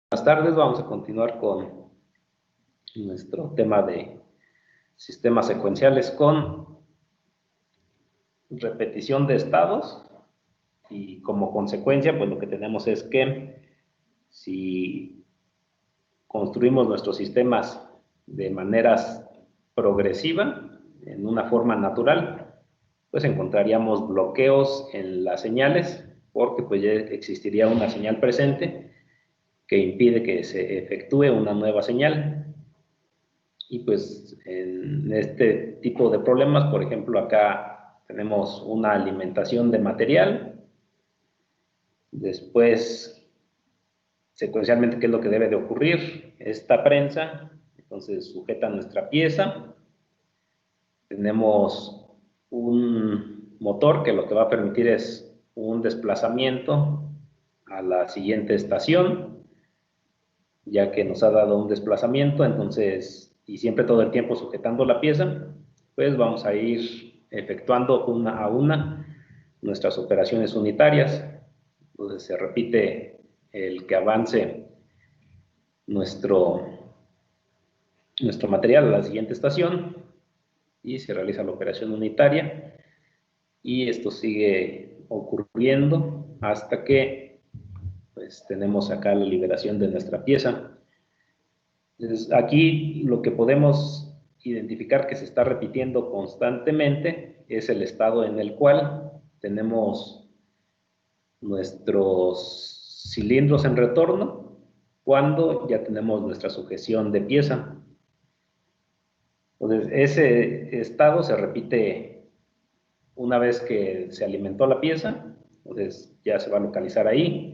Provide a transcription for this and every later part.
Buenas tardes, vamos a continuar con nuestro tema de sistemas secuenciales con repetición de estados y como consecuencia pues lo que tenemos es que si construimos nuestros sistemas de maneras progresiva, en una forma natural, pues encontraríamos bloqueos en las señales porque pues ya existiría una señal presente que impide que se efectúe una nueva señal. Y pues en este tipo de problemas, por ejemplo, acá tenemos una alimentación de material, después secuencialmente, ¿qué es lo que debe de ocurrir? Esta prensa, entonces sujeta nuestra pieza, tenemos un motor que lo que va a permitir es un desplazamiento a la siguiente estación, ya que nos ha dado un desplazamiento, entonces, y siempre todo el tiempo sujetando la pieza, pues vamos a ir efectuando una a una nuestras operaciones unitarias. Entonces se repite el que avance nuestro, nuestro material a la siguiente estación y se realiza la operación unitaria y esto sigue ocurriendo hasta que pues tenemos acá la liberación de nuestra pieza. Entonces, aquí lo que podemos identificar que se está repitiendo constantemente es el estado en el cual tenemos nuestros cilindros en retorno cuando ya tenemos nuestra sujeción de pieza. Entonces, ese estado se repite una vez que se alimentó la pieza, entonces ya se va a localizar ahí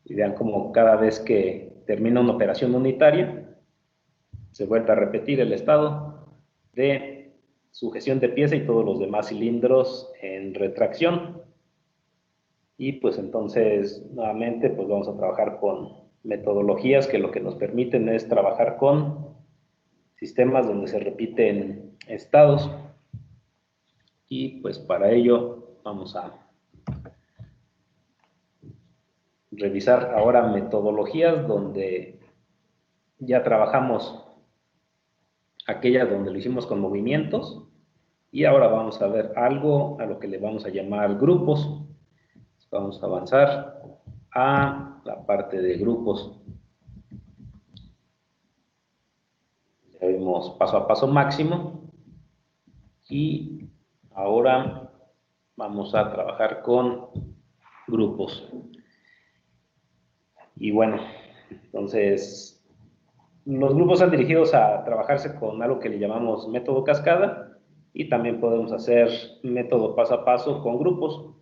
y vean como cada vez que termina una operación unitaria, se vuelve a repetir el estado de sujeción de pieza y todos los demás cilindros en retracción. Y pues entonces, nuevamente, pues vamos a trabajar con metodologías que lo que nos permiten es trabajar con sistemas donde se repiten estados. Y pues para ello vamos a revisar ahora metodologías donde ya trabajamos aquellas donde lo hicimos con movimientos y ahora vamos a ver algo a lo que le vamos a llamar grupos. Vamos a avanzar a la parte de grupos. Ya vimos paso a paso máximo y ahora vamos a trabajar con grupos. Y bueno, entonces los grupos están dirigidos a trabajarse con algo que le llamamos método cascada y también podemos hacer método paso a paso con grupos.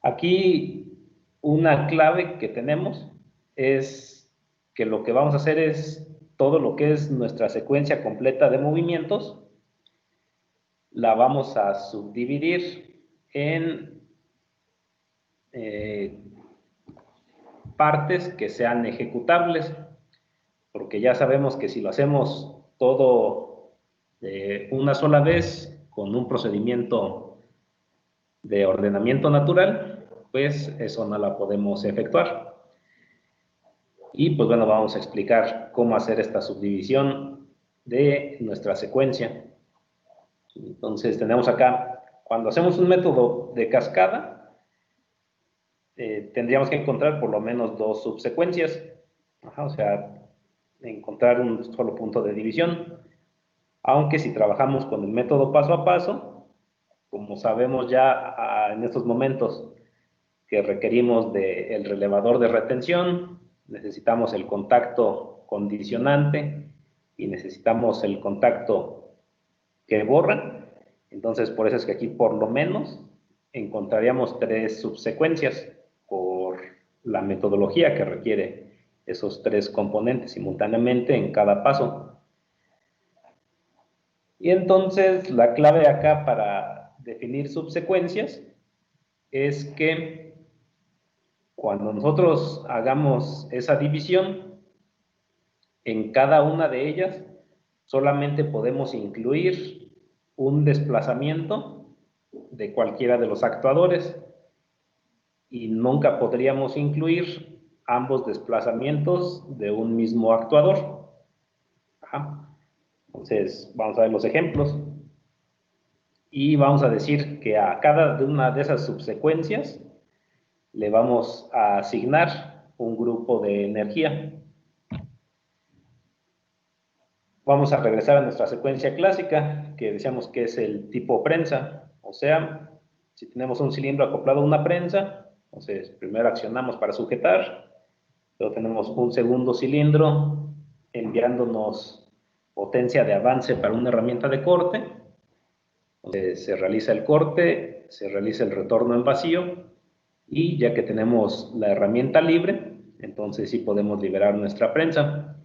Aquí una clave que tenemos es que lo que vamos a hacer es todo lo que es nuestra secuencia completa de movimientos, la vamos a subdividir en partes que sean ejecutables, porque ya sabemos que si lo hacemos todo una sola vez con un procedimiento de ordenamiento natural, pues eso no la podemos efectuar. Y pues bueno, vamos a explicar cómo hacer esta subdivisión de nuestra secuencia. Entonces tenemos acá, cuando hacemos un método de cascada, tendríamos que encontrar por lo menos dos subsecuencias, o sea, encontrar un solo punto de división. Aunque si trabajamos con el método paso a paso, como sabemos ya en estos momentos que requerimos del relevador de retención, necesitamos el contacto condicionante y necesitamos el contacto que borra. Entonces, por eso es que aquí por lo menos encontraríamos tres subsecuencias por la metodología que requiere esos tres componentes simultáneamente en cada paso. Y entonces la clave acá para definir subsecuencias es que cuando nosotros hagamos esa división, en cada una de ellas solamente podemos incluir un desplazamiento de cualquiera de los actuadores y nunca podríamos incluir ambos desplazamientos de un mismo actuador. Ajá. Entonces, vamos a ver los ejemplos. Y vamos a decir que a cada una de esas subsecuencias le vamos a asignar un grupo de energía. Vamos a regresar a nuestra secuencia clásica, que decíamos que es el tipo prensa. O sea, si tenemos un cilindro acoplado a una prensa, entonces primero accionamos para sujetar, luego tenemos un segundo cilindro enviándonos potencia de avance para una herramienta de corte. Entonces, se realiza el corte, se realiza el retorno en vacío, y ya que tenemos la herramienta libre, entonces sí podemos liberar nuestra prensa.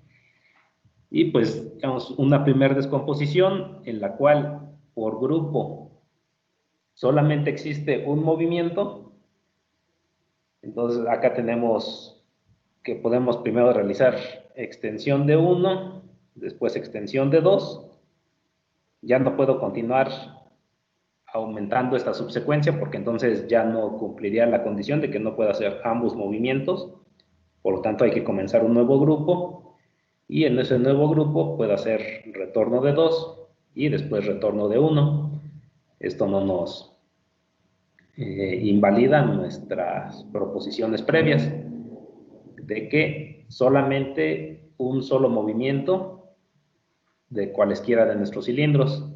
Y pues tenemos una primera descomposición en la cual por grupo solamente existe un movimiento. Entonces acá tenemos que podemos primero realizar extensión de 1, después extensión de 2. Ya no puedo continuar aumentando esta subsecuencia porque entonces ya no cumpliría la condición de que no pueda hacer ambos movimientos. Por lo tanto hay que comenzar un nuevo grupo, y en ese nuevo grupo puedo hacer retorno de 2 y después retorno de 1. Esto no nos invalida nuestras proposiciones previas de que solamente un solo movimiento de cualesquiera de nuestros cilindros.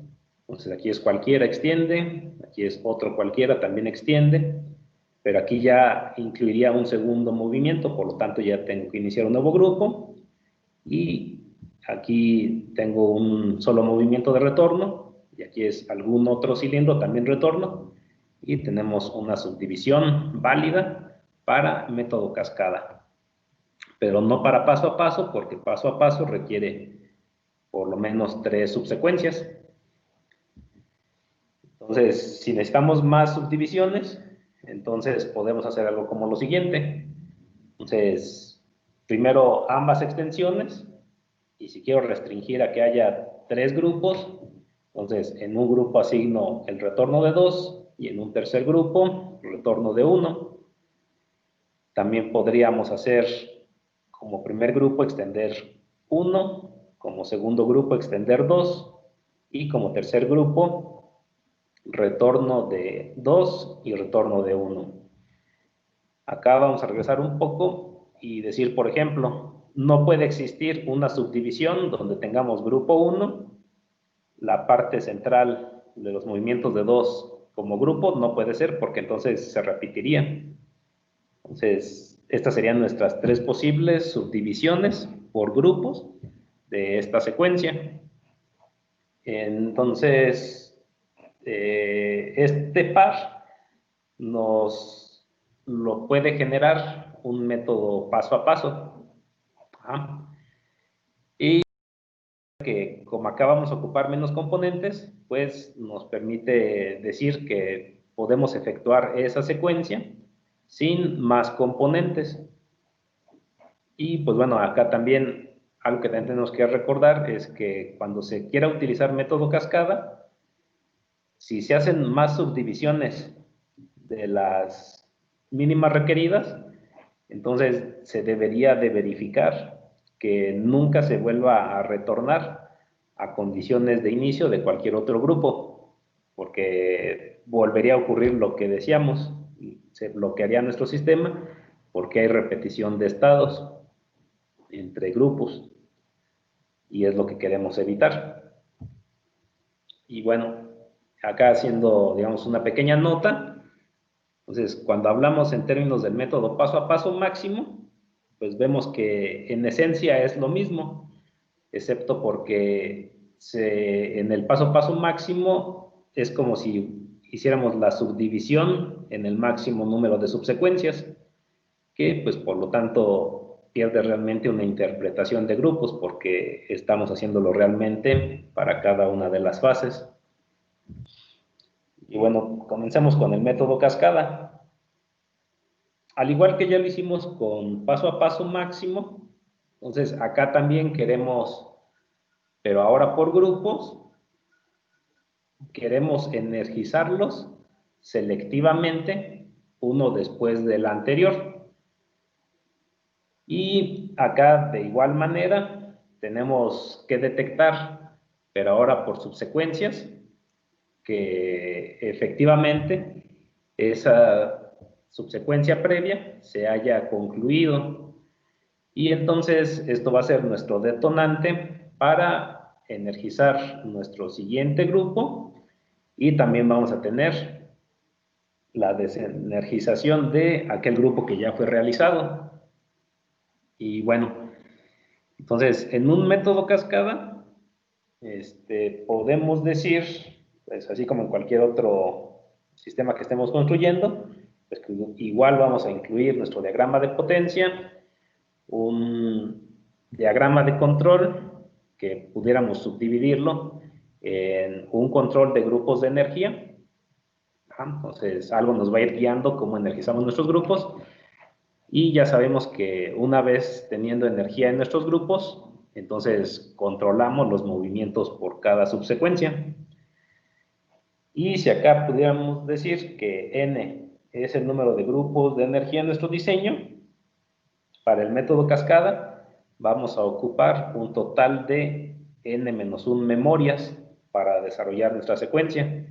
Entonces aquí es cualquiera extiende, aquí es otro cualquiera también extiende, pero aquí ya incluiría un segundo movimiento, por lo tanto ya tengo que iniciar un nuevo grupo, y aquí tengo un solo movimiento de retorno, y aquí es algún otro cilindro también retorno, y tenemos una subdivisión válida para método cascada, pero no para paso a paso, porque paso a paso requiere por lo menos 3 subsecuencias. Entonces, si necesitamos más subdivisiones, entonces podemos hacer algo como lo siguiente. Entonces, primero ambas extensiones, y si quiero restringir a que haya 3 grupos, entonces en un grupo asigno el retorno de 2 y en un tercer grupo retorno de 1. También podríamos hacer como primer grupo extender 1, como segundo grupo extender 2 y como tercer grupo retorno de 2 y retorno de 1. Acá vamos a regresar un poco y decir, por ejemplo, no puede existir una subdivisión donde tengamos grupo 1, la parte central de los movimientos de 2 como grupo, no puede ser porque entonces se repetiría. Entonces, estas serían nuestras 3 posibles subdivisiones por grupos de esta secuencia. Entonces, este par nos lo puede generar un método paso a paso. Ajá. Y que como acá vamos a ocupar menos componentes, pues nos permite decir que podemos efectuar esa secuencia sin más componentes. Y pues bueno, acá también algo que también tenemos que recordar es que cuando se quiera utilizar método cascada, si se hacen más subdivisiones de las mínimas requeridas, entonces se debería de verificar que nunca se vuelva a retornar a condiciones de inicio de cualquier otro grupo, porque volvería a ocurrir lo que decíamos, se bloquearía nuestro sistema porque hay repetición de estados entre grupos, y es lo que queremos evitar. Y bueno, acá haciendo, digamos, una pequeña nota, entonces cuando hablamos en términos del método paso a paso máximo, pues vemos que en esencia es lo mismo, excepto porque en el paso a paso máximo es como si hiciéramos la subdivisión en el máximo número de subsecuencias, que pues por lo tanto pierde realmente una interpretación de grupos porque estamos haciéndolo realmente para cada una de las fases. Y bueno, comencemos con el método cascada. Al igual que ya lo hicimos con paso a paso máximo, entonces acá también queremos, pero ahora por grupos, queremos energizarlos selectivamente uno después del anterior. Y acá de igual manera tenemos que detectar, pero ahora por subsecuencias, que efectivamente esa subsecuencia previa se haya concluido. Y entonces esto va a ser nuestro detonante para energizar nuestro siguiente grupo, y también vamos a tener la desenergización de aquel grupo que ya fue realizado. Y bueno, entonces en un método cascada podemos decir, pues así como en cualquier otro sistema que estemos construyendo, pues que igual vamos a incluir nuestro diagrama de potencia, un diagrama de control que pudiéramos subdividirlo en un control de grupos de energía. Entonces algo nos va a ir guiando cómo energizamos nuestros grupos, y ya sabemos que una vez teniendo energía en nuestros grupos, entonces controlamos los movimientos por cada subsecuencia. Y si acá pudiéramos decir que n es el número de grupos de energía en nuestro diseño, para el método cascada vamos a ocupar un total de n-1 memorias para desarrollar nuestra secuencia.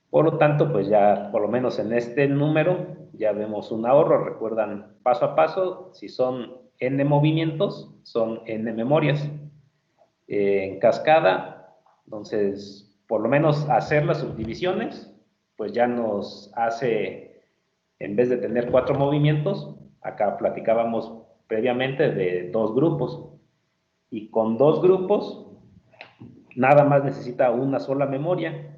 Por lo tanto, pues ya por lo menos en este número ya vemos un ahorro. Recuerdan paso a paso, si son n movimientos, son n memorias. En cascada, entonces, por lo menos hacer las subdivisiones, pues ya nos hace, en vez de tener 4 movimientos, acá platicábamos previamente de 2 grupos. Y con 2 grupos, nada más necesita una sola memoria.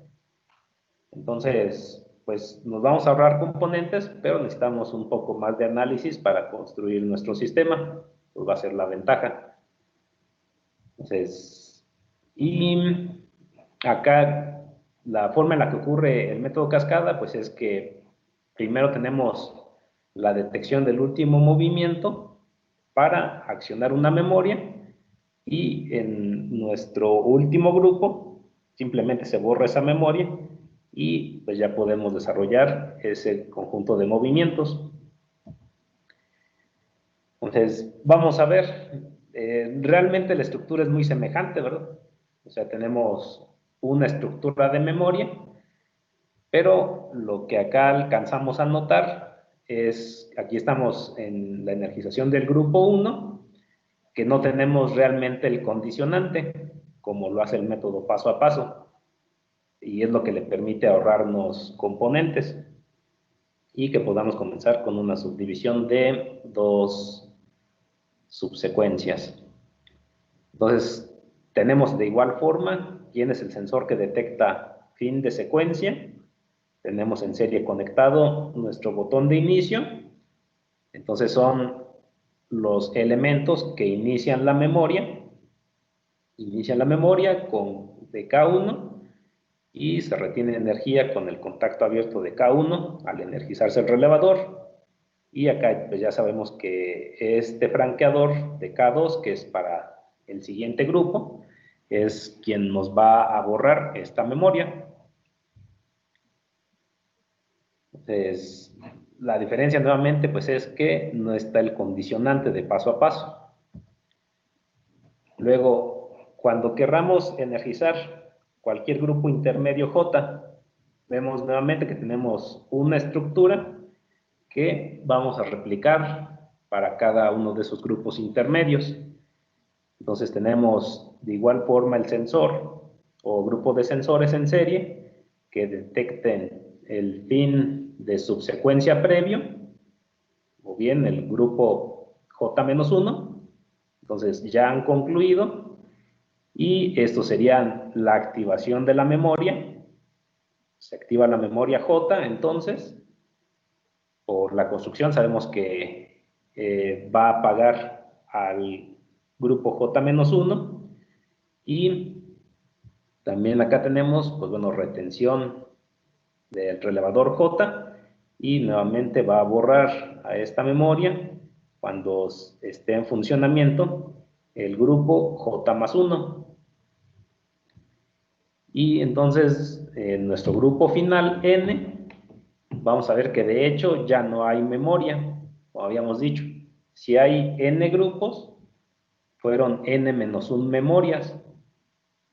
Entonces, pues nos vamos a ahorrar componentes, pero necesitamos un poco más de análisis para construir nuestro sistema. Pues va a ser la ventaja. Entonces, y acá la forma en la que ocurre el método cascada, pues es que primero tenemos la detección del último movimiento para accionar una memoria, y en nuestro último grupo simplemente se borra esa memoria y pues ya podemos desarrollar ese conjunto de movimientos. Entonces, vamos a ver, realmente la estructura es muy semejante, ¿verdad? O sea, tenemos una estructura de memoria, pero lo que acá alcanzamos a notar es, aquí estamos en la energización del grupo 1, que no tenemos realmente el condicionante, como lo hace el método paso a paso, y es lo que le permite ahorrarnos componentes, y que podamos comenzar con una subdivisión de 2 subsecuencias. Entonces, tenemos de igual forma quién es el sensor que detecta fin de secuencia. Tenemos en serie conectado nuestro botón de inicio. Entonces son los elementos que inician la memoria. Inician la memoria con de K1 y se retiene energía con el contacto abierto de K1 al energizarse el relevador. Y acá pues ya sabemos que este franqueador de K2, que es para el siguiente grupo, es quien nos va a borrar esta memoria. Entonces, la diferencia nuevamente pues es que no está el condicionante de paso a paso. Luego, cuando querramos energizar cualquier grupo intermedio J, vemos nuevamente que tenemos una estructura que vamos a replicar para cada uno de esos grupos intermedios. Entonces tenemos de igual forma el sensor o grupo de sensores en serie que detecten el fin de subsecuencia previo, o bien el grupo J-1. Entonces ya han concluido, y esto sería la activación de la memoria. Se activa la memoria J, entonces por la construcción sabemos que va a apagar al grupo J-1, y también acá tenemos, pues bueno, retención del relevador J, y nuevamente va a borrar a esta memoria cuando esté en funcionamiento el grupo J+1. Y entonces en nuestro grupo final N, vamos a ver que de hecho ya no hay memoria, como habíamos dicho. si hay n grupos, fueron n-1 memorias.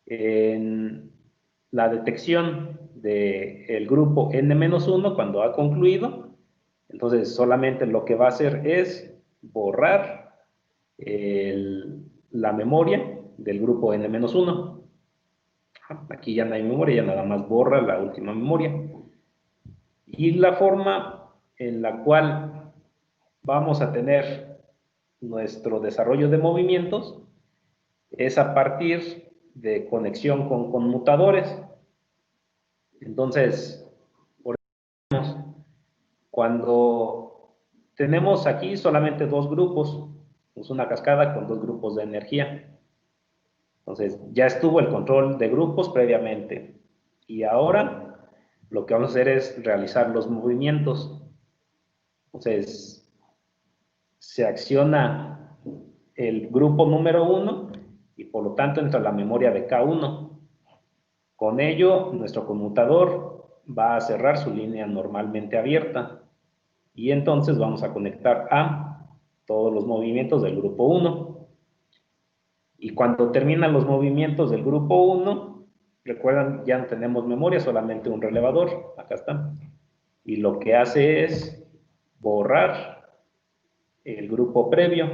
En la detección del grupo n-1, cuando ha concluido, entonces solamente lo que va a hacer es borrar la memoria del grupo n-1. Aquí ya no hay memoria, ya nada más borra la última memoria. Y la forma en la cual vamos a tener nuestro desarrollo de movimientos es a partir de conexión con conmutadores. Entonces, por ejemplo, cuando tenemos aquí solamente dos grupos, es una cascada con dos grupos de energía. Entonces, ya estuvo el control de grupos previamente. Y ahora lo que vamos a hacer es realizar los movimientos. Entonces, se acciona el grupo número 1 y por lo tanto entra la memoria de K1. Con ello, nuestro conmutador va a cerrar su línea normalmente abierta y entonces vamos a conectar a todos los movimientos del grupo 1. Y cuando terminan los movimientos del grupo 1, recuerdan, ya no tenemos memoria, solamente un relevador, acá está. Y lo que hace es borrar el grupo previo.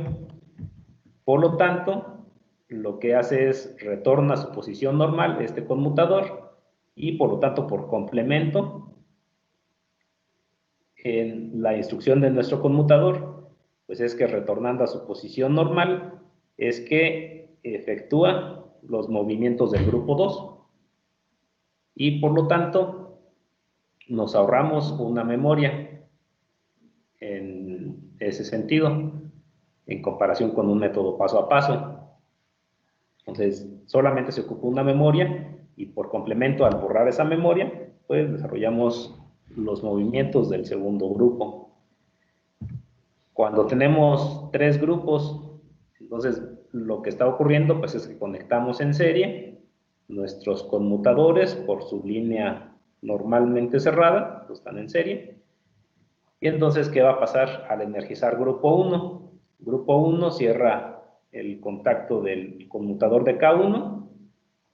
Por lo tanto, lo que hace es retorna a su posición normal este conmutador y por lo tanto, por complemento, en la instrucción de nuestro conmutador, pues es que retornando a su posición normal, es que efectúa los movimientos del grupo 2 y por lo tanto nos ahorramos una memoria en ese sentido en comparación con un método paso a paso. Entonces solamente se ocupa una memoria y por complemento al borrar esa memoria pues desarrollamos los movimientos del segundo grupo. Cuando tenemos tres grupos, entonces lo que está ocurriendo pues es que conectamos en serie nuestros conmutadores por su línea normalmente cerrada, pues están en serie. Y entonces, ¿qué va a pasar al energizar grupo 1? Grupo 1 cierra el contacto del conmutador de K1,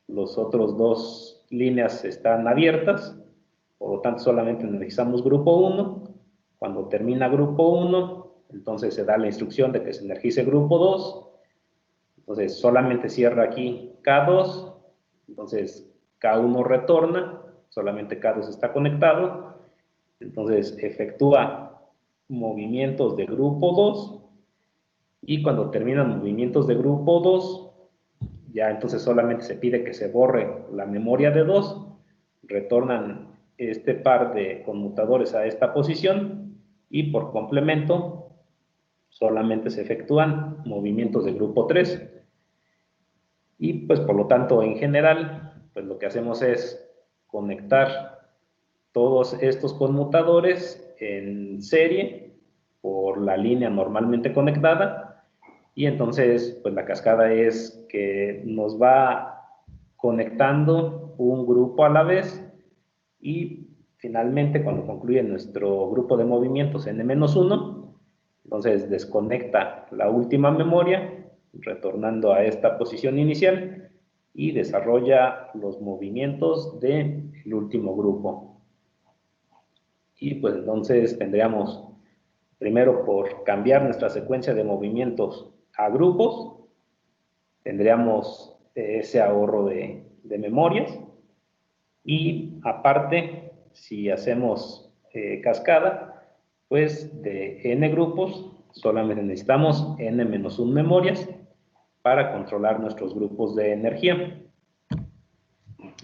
los otros dos líneas están abiertas, por lo tanto solamente energizamos grupo 1. Cuando termina grupo 1, entonces se da la instrucción de que se energice grupo 2, entonces solamente cierra aquí K2, entonces K1 retorna, solamente K2 está conectado, entonces efectúa movimientos de grupo 2 y cuando terminan movimientos de grupo 2, ya entonces solamente se pide que se borre la memoria de 2, retornan este par de conmutadores a esta posición y por complemento solamente se efectúan movimientos de grupo 3 y pues por lo tanto en general pues lo que hacemos es conectar todos estos conmutadores en serie por la línea normalmente conectada y entonces pues la cascada es que nos va conectando un grupo a la vez y finalmente cuando concluye nuestro grupo de movimientos n-1, entonces desconecta la última memoria retornando a esta posición inicial y desarrolla los movimientos del último grupo. Y pues entonces tendríamos primero por cambiar nuestra secuencia de movimientos a grupos, tendríamos ese ahorro de memorias y aparte si hacemos cascada, pues de n grupos solamente necesitamos n-1 memorias para controlar nuestros grupos de energía.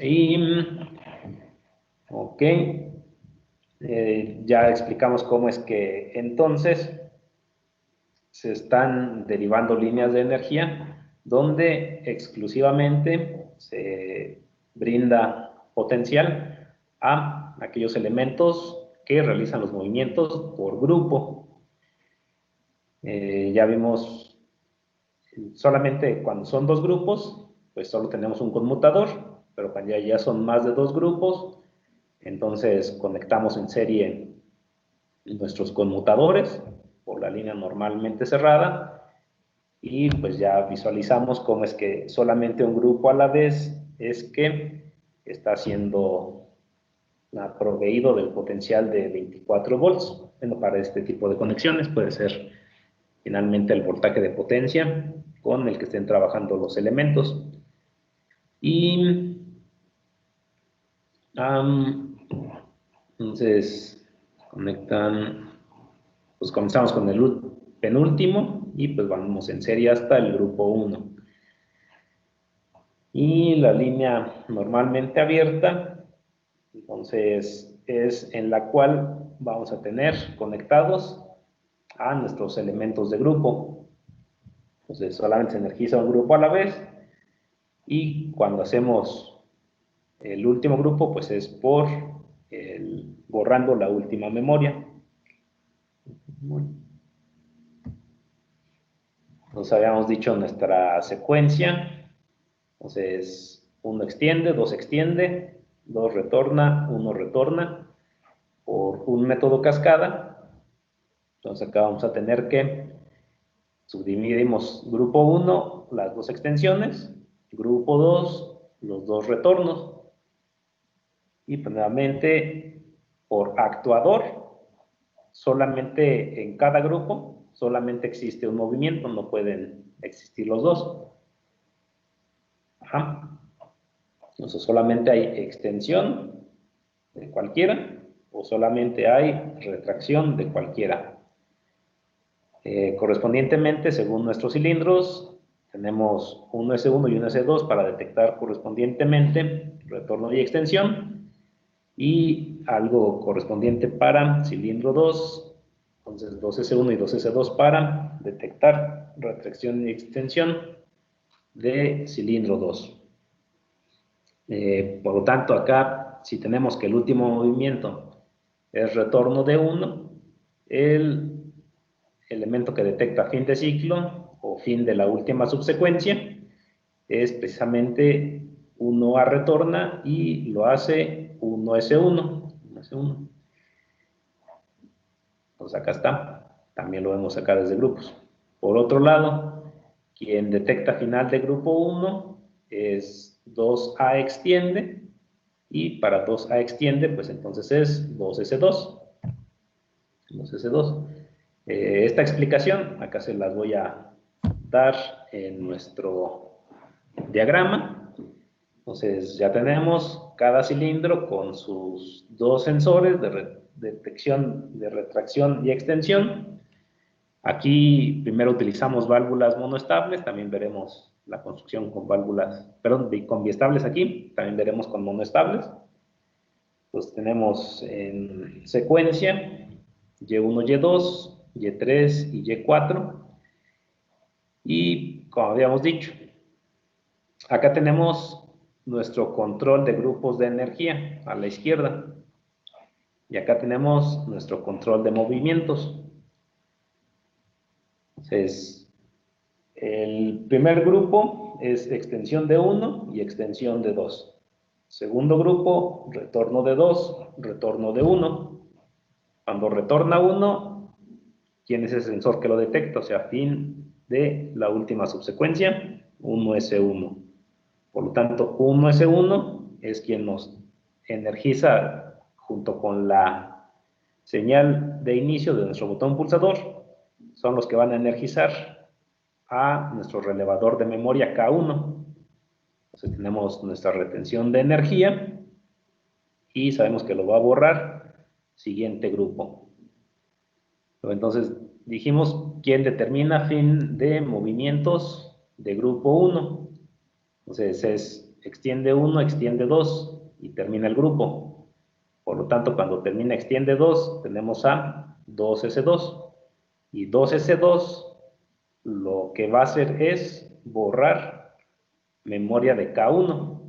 Y ok, ya explicamos cómo es que entonces se están derivando líneas de energía donde exclusivamente se brinda potencial a aquellos elementos que realizan los movimientos por grupo. Ya vimos solamente cuando son dos grupos, pues solo tenemos un conmutador, pero cuando ya son más de dos grupos, entonces conectamos en serie nuestros conmutadores por la línea normalmente cerrada, y pues ya visualizamos cómo es que solamente un grupo a la vez es que está siendo proveído del potencial de 24 volts. Bueno, para este tipo de conexiones puede ser finalmente el voltaje de potencia con el que estén trabajando los elementos. Y entonces conectan, pues comenzamos con el penúltimo y pues vamos en serie hasta el grupo 1. Y la línea normalmente abierta, entonces es en la cual vamos a tener conectados a nuestros elementos de grupo. Entonces solamente se energiza un grupo a la vez, y cuando hacemos el último grupo, pues es por borrando la última memoria. Nos habíamos dicho nuestra secuencia. Entonces, 1 extiende, 2 extiende, 2 retorna, 1 retorna, por un método cascada. Entonces acá vamos a tener que subdividimos grupo 1, las 2 extensiones, grupo 2, los 2 retornos, y pues nuevamente por actuador, solamente en cada grupo, solamente existe un movimiento, no pueden existir los dos. Ajá. Entonces solamente hay extensión de cualquiera, o solamente hay retracción de cualquiera. Correspondientemente, según nuestros cilindros, tenemos un S1 y un S2 para detectar correspondientemente retorno y extensión, y algo correspondiente para cilindro 2, entonces 2S1 y 2S2 para detectar retracción y extensión de cilindro 2. Por lo tanto, acá, si tenemos que el último movimiento es retorno de 1, el elemento que detecta fin de ciclo o fin de la última subsecuencia es precisamente 1A retorna, y lo hace 1S1. Entonces acá está, también lo vemos acá desde grupos. Por otro lado, quien detecta final de grupo 1 es 2A extiende, y para 2A extiende, pues entonces es 2S2. 2S2. Esta explicación acá se las voy a dar en nuestro diagrama. Entonces ya tenemos cada cilindro con sus 2 sensores de detección de retracción y extensión. Aquí primero utilizamos válvulas monoestables, también veremos la construcción con válvulas, perdón, con biestables aquí, también veremos con monoestables. Pues tenemos en secuencia Y1, Y2, Y3 y Y4. Y como habíamos dicho, acá tenemos nuestro control de grupos de energía a la izquierda, y acá tenemos nuestro control de movimientos. Entonces, el primer grupo es extensión de 1 y extensión de 2. Segundo grupo, retorno de 2, retorno de 1. Cuando retorna 1, ¿quién es el sensor que lo detecta? O sea, fin de la última subsecuencia, 1S1. Por lo tanto, 1S1 es quien nos energiza junto con la señal de inicio de nuestro botón pulsador. Son los que van a energizar a nuestro relevador de memoria K1. Entonces tenemos nuestra retención de energía y sabemos que lo va a borrar siguiente grupo. Entonces dijimos quién determina fin de movimientos de grupo 1. Entonces es extiende 1, extiende 2 y termina el grupo. Por lo tanto, cuando termina extiende 2, tenemos a 2S2. Y 2S2 lo que va a hacer es borrar memoria de K1.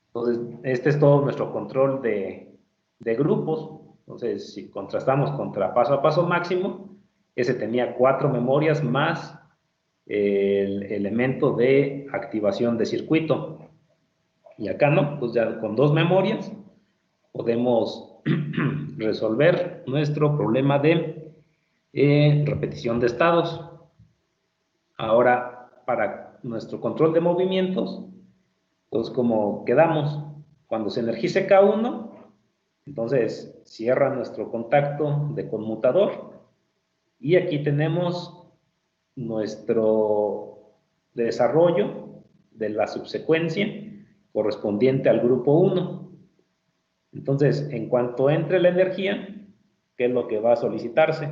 Entonces, este es todo nuestro control de grupos. Entonces, si contrastamos contra paso a paso máximo, ese tenía 4 memorias más el elemento de activación de circuito. Y acá no, pues ya con 2 memorias podemos resolver nuestro problema de repetición de estados. Ahora, para nuestro control de movimientos, entonces como quedamos, cuando se energice K1, entonces cierra nuestro contacto de conmutador y aquí tenemos nuestro desarrollo de la subsecuencia correspondiente al grupo 1. Entonces, en cuanto entre la energía, ¿qué es lo que va a solicitarse?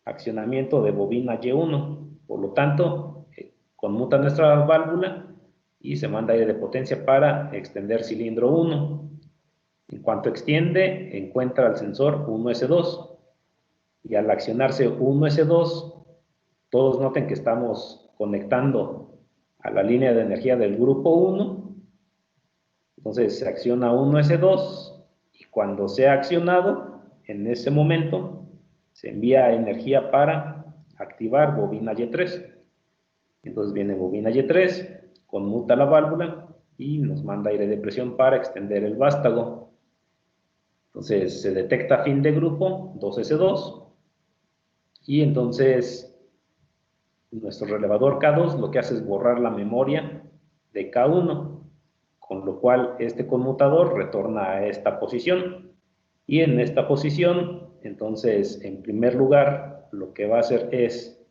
Accionamiento de bobina Y1. Por lo tanto, conmuta nuestra válvula y se manda aire de potencia para extender cilindro 1. En cuanto extiende, encuentra el sensor 1S2. Y al accionarse 1S2, todos noten que estamos conectando a la línea de energía del grupo 1. Entonces se acciona 1S2 y cuando sea accionado, en ese momento se envía energía para activar bobina Y3. Entonces viene bobina Y3, conmuta la válvula y nos manda aire de presión para extender el vástago. Entonces se detecta fin de grupo 2S2 y entonces nuestro relevador K2 lo que hace es borrar la memoria de K1, con lo cual este conmutador retorna a esta posición. Y en esta posición, entonces, en primer lugar, lo que va a hacer es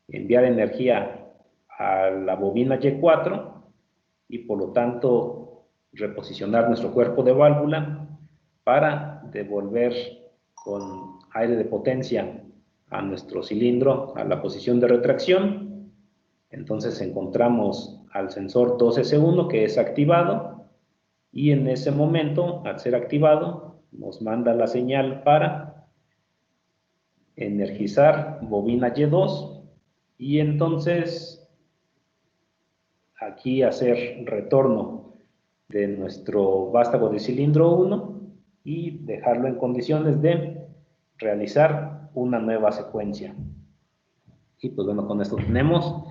enviar energía a la bobina Y4 y por lo tanto reposicionar nuestro cuerpo de válvula para devolver con aire de potencia a nuestro cilindro a la posición de retracción. Entonces encontramos al sensor 2S1 que es activado y en ese momento, al ser activado, nos manda la señal para energizar bobina Y2 y entonces aquí hacer retorno de nuestro vástago de cilindro 1 y dejarlo en condiciones de realizar una nueva secuencia. Y pues bueno, con esto tenemos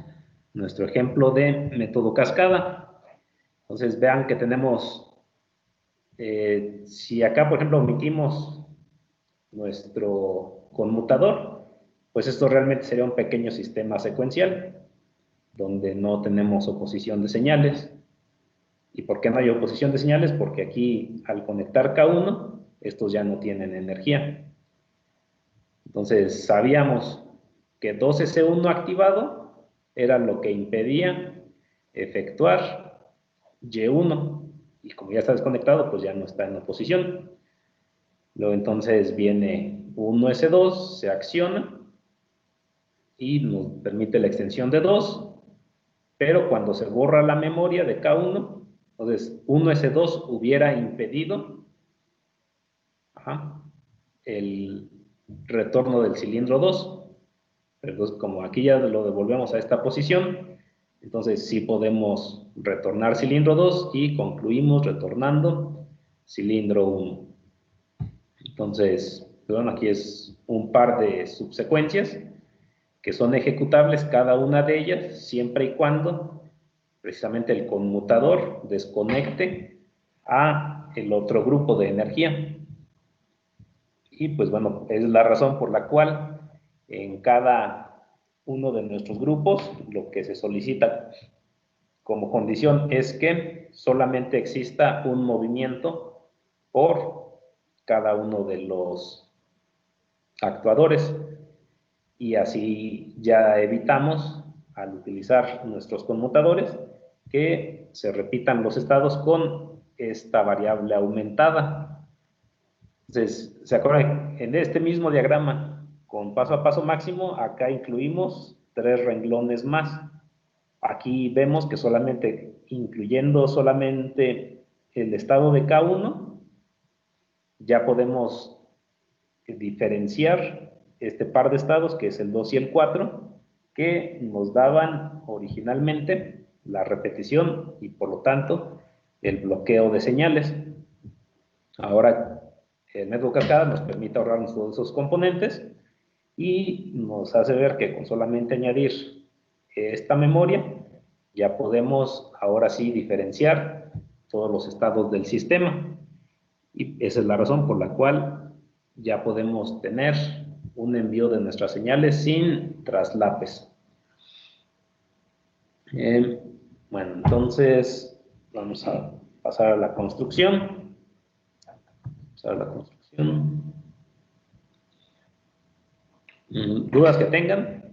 nuestro ejemplo de método cascada. Entonces vean que tenemos, si acá por ejemplo omitimos nuestro conmutador, pues esto realmente sería un pequeño sistema secuencial donde no tenemos oposición de señales. ¿Y por qué no hay oposición de señales? Porque aquí al conectar K1, estos ya no tienen energía. Entonces sabíamos que 2S1 activado era lo que impedía efectuar Y1 y como ya está desconectado pues ya no está en oposición. Luego entonces viene 1S2, se acciona y nos permite la extensión de 2, pero cuando se borra la memoria de K1, entonces 1S2 hubiera impedido el retorno del cilindro 2. Pero entonces, como aquí ya lo devolvemos a esta posición, entonces sí podemos retornar cilindro 2 y concluimos retornando cilindro 1. Entonces, perdón, aquí es un par de subsecuencias que son ejecutables cada una de ellas siempre y cuando precisamente el conmutador desconecte a el otro grupo de energía. Y pues bueno, es la razón por la cual en cada uno de nuestros grupos lo que se solicita como condición es que solamente exista un movimiento por cada uno de los actuadores y así ya evitamos al utilizar nuestros conmutadores que se repitan los estados con esta variable aumentada. Entonces, ¿se acuerdan? En este mismo diagrama con paso a paso máximo, acá incluimos 3 renglones más. Aquí vemos que solamente, incluyendo solamente el estado de K1, ya podemos diferenciar este par de estados, que es el 2 y el 4, que nos daban originalmente la repetición y por lo tanto el bloqueo de señales. Ahora el método cascada nos permite ahorrarnos todos esos componentes y nos hace ver que con solamente añadir esta memoria ya podemos ahora sí diferenciar todos los estados del sistema y esa es la razón por la cual ya podemos tener un envío de nuestras señales sin traslapes. Bueno, entonces vamos a pasar a la construcción. ¿Dudas que tengan?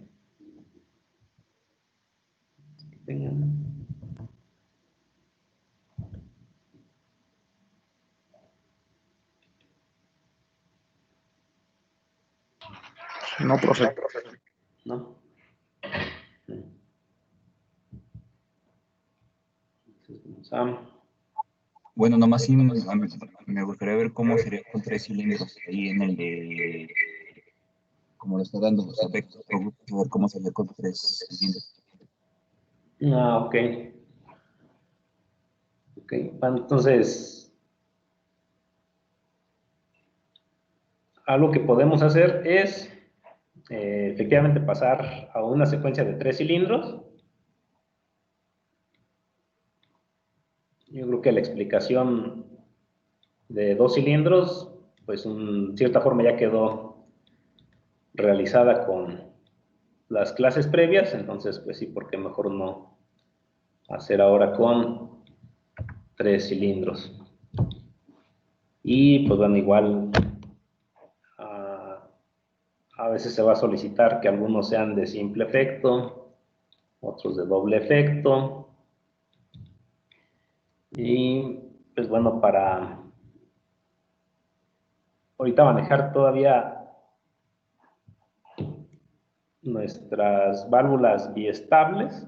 No, profe. ¿No? Bueno, nomás sí me gustaría ver cómo sería con 3 cilindros ahí en el de, como lo está dando los efectos, ver cómo sería con 3 cilindros. Ok. Ok, entonces, algo que podemos hacer es efectivamente pasar a una secuencia de 3 cilindros. Yo creo que la explicación de 2 cilindros, pues en cierta forma ya quedó realizada con las clases previas, entonces pues sí, porque mejor no hacer ahora con 3 cilindros. Y pues bueno, igual a veces se va a solicitar que algunos sean de simple efecto, otros de doble efecto. Y pues bueno, para ahorita manejar todavía nuestras válvulas biestables.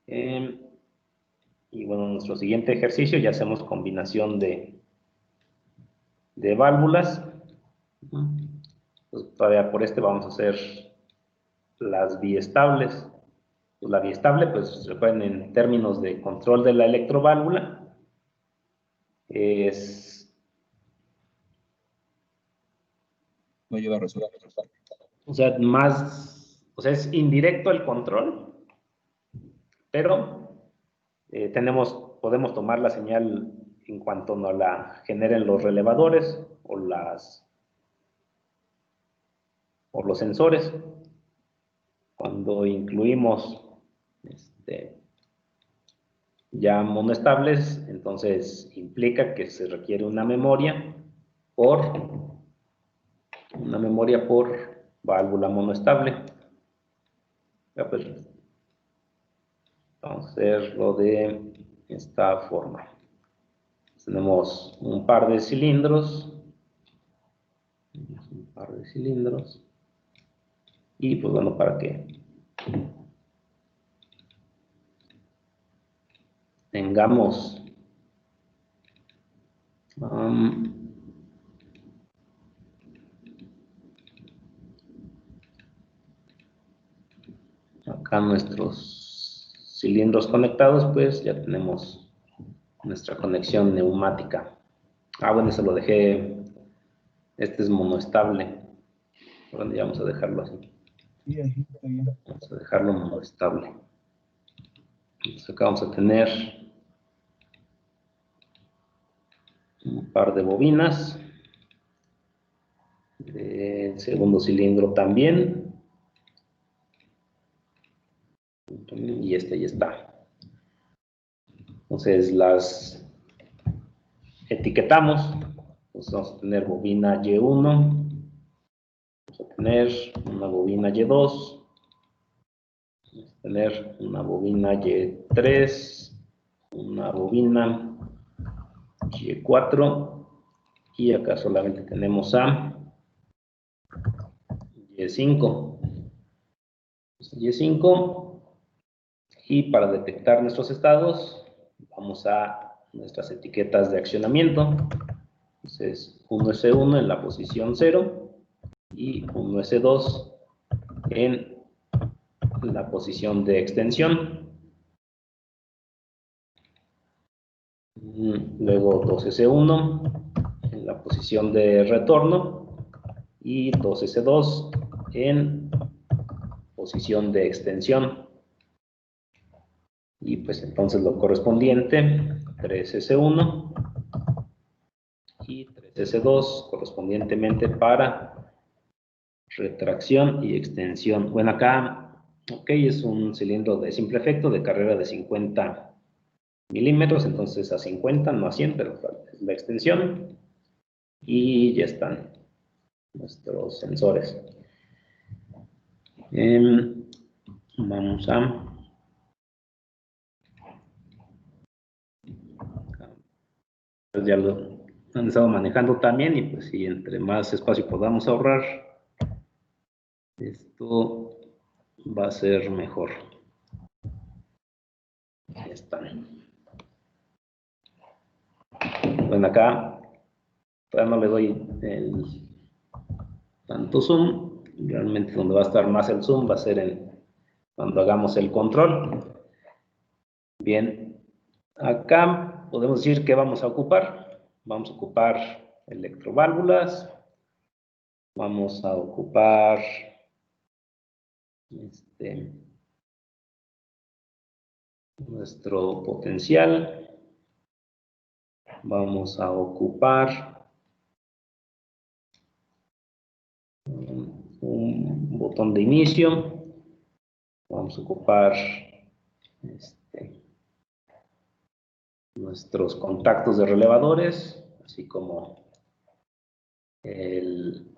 Y bueno, nuestro siguiente ejercicio ya hacemos combinación de válvulas. Pues todavía por este vamos a hacer las biestables. Pues la biestable, pues recuerden, en términos de control de la electroválvula, es... No lleva resultados. O sea, es indirecto el control, pero podemos tomar la señal en cuanto nos la generen los relevadores o los sensores. Cuando incluimos ya monoestables, entonces implica que se requiere una memoria por válvula monoestable. Ya pues, vamos a hacerlo de esta forma. Tenemos un par de cilindros. Y pues bueno, para que tengamos acá nuestros cilindros conectados, pues ya tenemos nuestra conexión neumática. Bueno, eso lo dejé, este es monoestable. Bueno, ya vamos a dejarlo así. Sí, ahí está bien. Vamos a dejarlo monoestable. Entonces acá vamos a tener un par de bobinas. El segundo cilindro también. Y este ya está. Entonces las etiquetamos. Entonces vamos a tener bobina Y1. Vamos a tener una bobina Y2. Vamos a tener una bobina Y3. Una bobina Y4. Y acá solamente tenemos a Y5. Y5. Y para detectar nuestros estados, vamos a nuestras etiquetas de accionamiento. Entonces, 1S1 en la posición 0 y 1S2 en la posición de extensión. Luego 2S1 en la posición de retorno y 2S2 en posición de extensión. Y pues entonces lo correspondiente, 3S1 y 3S2. S2 correspondientemente para retracción y extensión. Bueno, acá, ok, es un cilindro de simple efecto de carrera de 50 milímetros, entonces a 50, no a 100, pero es la extensión. Y ya están nuestros sensores. Vamos a... Pues ya lo han estado manejando también y pues si entre más espacio podamos ahorrar, esto va a ser mejor. Ahí están. Bueno, acá todavía no le doy tanto zoom. Realmente donde va a estar más el zoom va a ser cuando hagamos el control. Bien, acá podemos decir que vamos a ocupar. Vamos a ocupar electroválvulas. Vamos a ocupar nuestro potencial. Vamos a ocupar un botón de inicio. Vamos a ocupar nuestros contactos de relevadores, así como el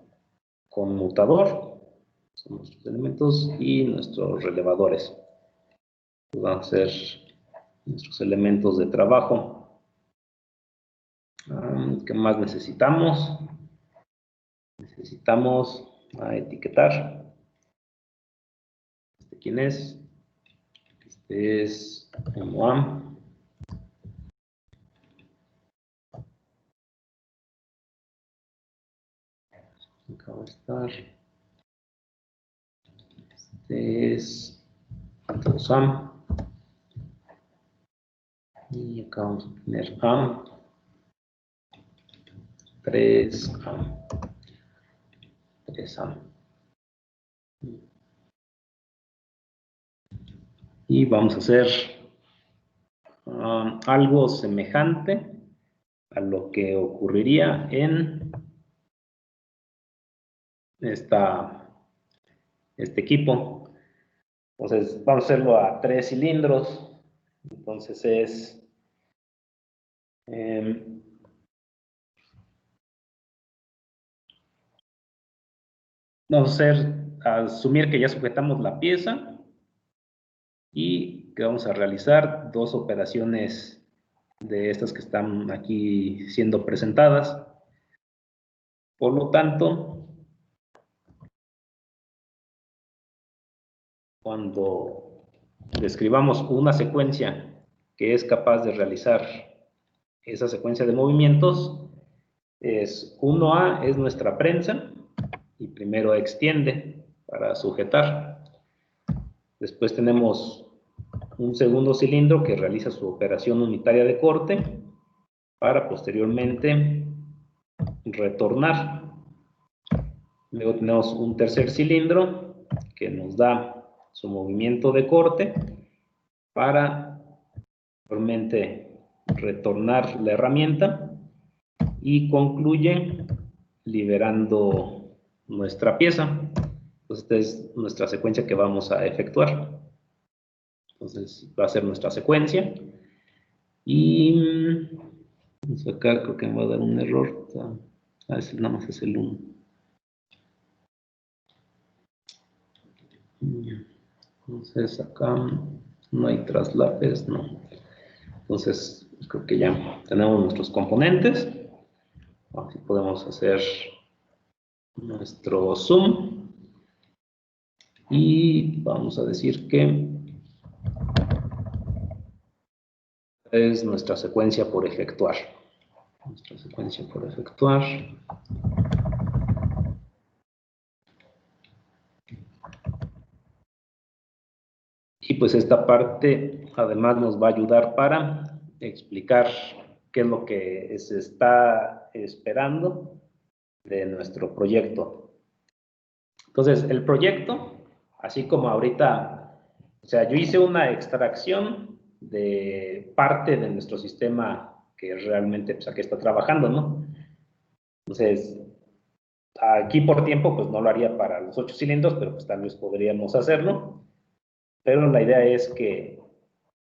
conmutador, son nuestros elementos, y nuestros relevadores. Van a ser nuestros elementos de trabajo. ¿Qué más necesitamos? Necesitamos etiquetar. ¿Quién es? Este es M1. Acá va a estar. Este es 2AM. Y acá vamos a tener AM. 3AM. 3AM. Y vamos a hacer algo semejante a lo que ocurriría en este equipo. Entonces vamos a hacerlo a 3 cilindros. Entonces es vamos a asumir que ya sujetamos la pieza y que vamos a realizar 2 operaciones de estas que están aquí siendo presentadas. Por lo tanto, cuando describamos una secuencia que es capaz de realizar esa secuencia de movimientos, 1A es nuestra prensa y primero extiende para sujetar. Después tenemos un segundo cilindro que realiza su operación unitaria de corte para posteriormente retornar. Luego tenemos un tercer cilindro que nos da su movimiento de corte para posteriormente retornar la herramienta y concluye liberando nuestra pieza. Entonces, esta es nuestra secuencia que vamos a efectuar. Entonces, va a ser nuestra secuencia. Y vamos acá, creo que me va a dar un error. A ver si nada más es el 1. Entonces, acá no hay traslapes, no. Entonces, creo que ya tenemos nuestros componentes. Aquí podemos hacer nuestro zoom. Y vamos a decir que es nuestra secuencia por efectuar. Nuestra secuencia por efectuar. Y pues esta parte además nos va a ayudar para explicar qué es lo que se está esperando de nuestro proyecto. Entonces, el proyecto, así como ahorita, o sea, yo hice una extracción de parte de nuestro sistema que realmente pues, aquí está trabajando, ¿no? Entonces, aquí por tiempo, pues no lo haría para los 8 cilindros, pero pues tal vez podríamos hacerlo. Pero la idea es que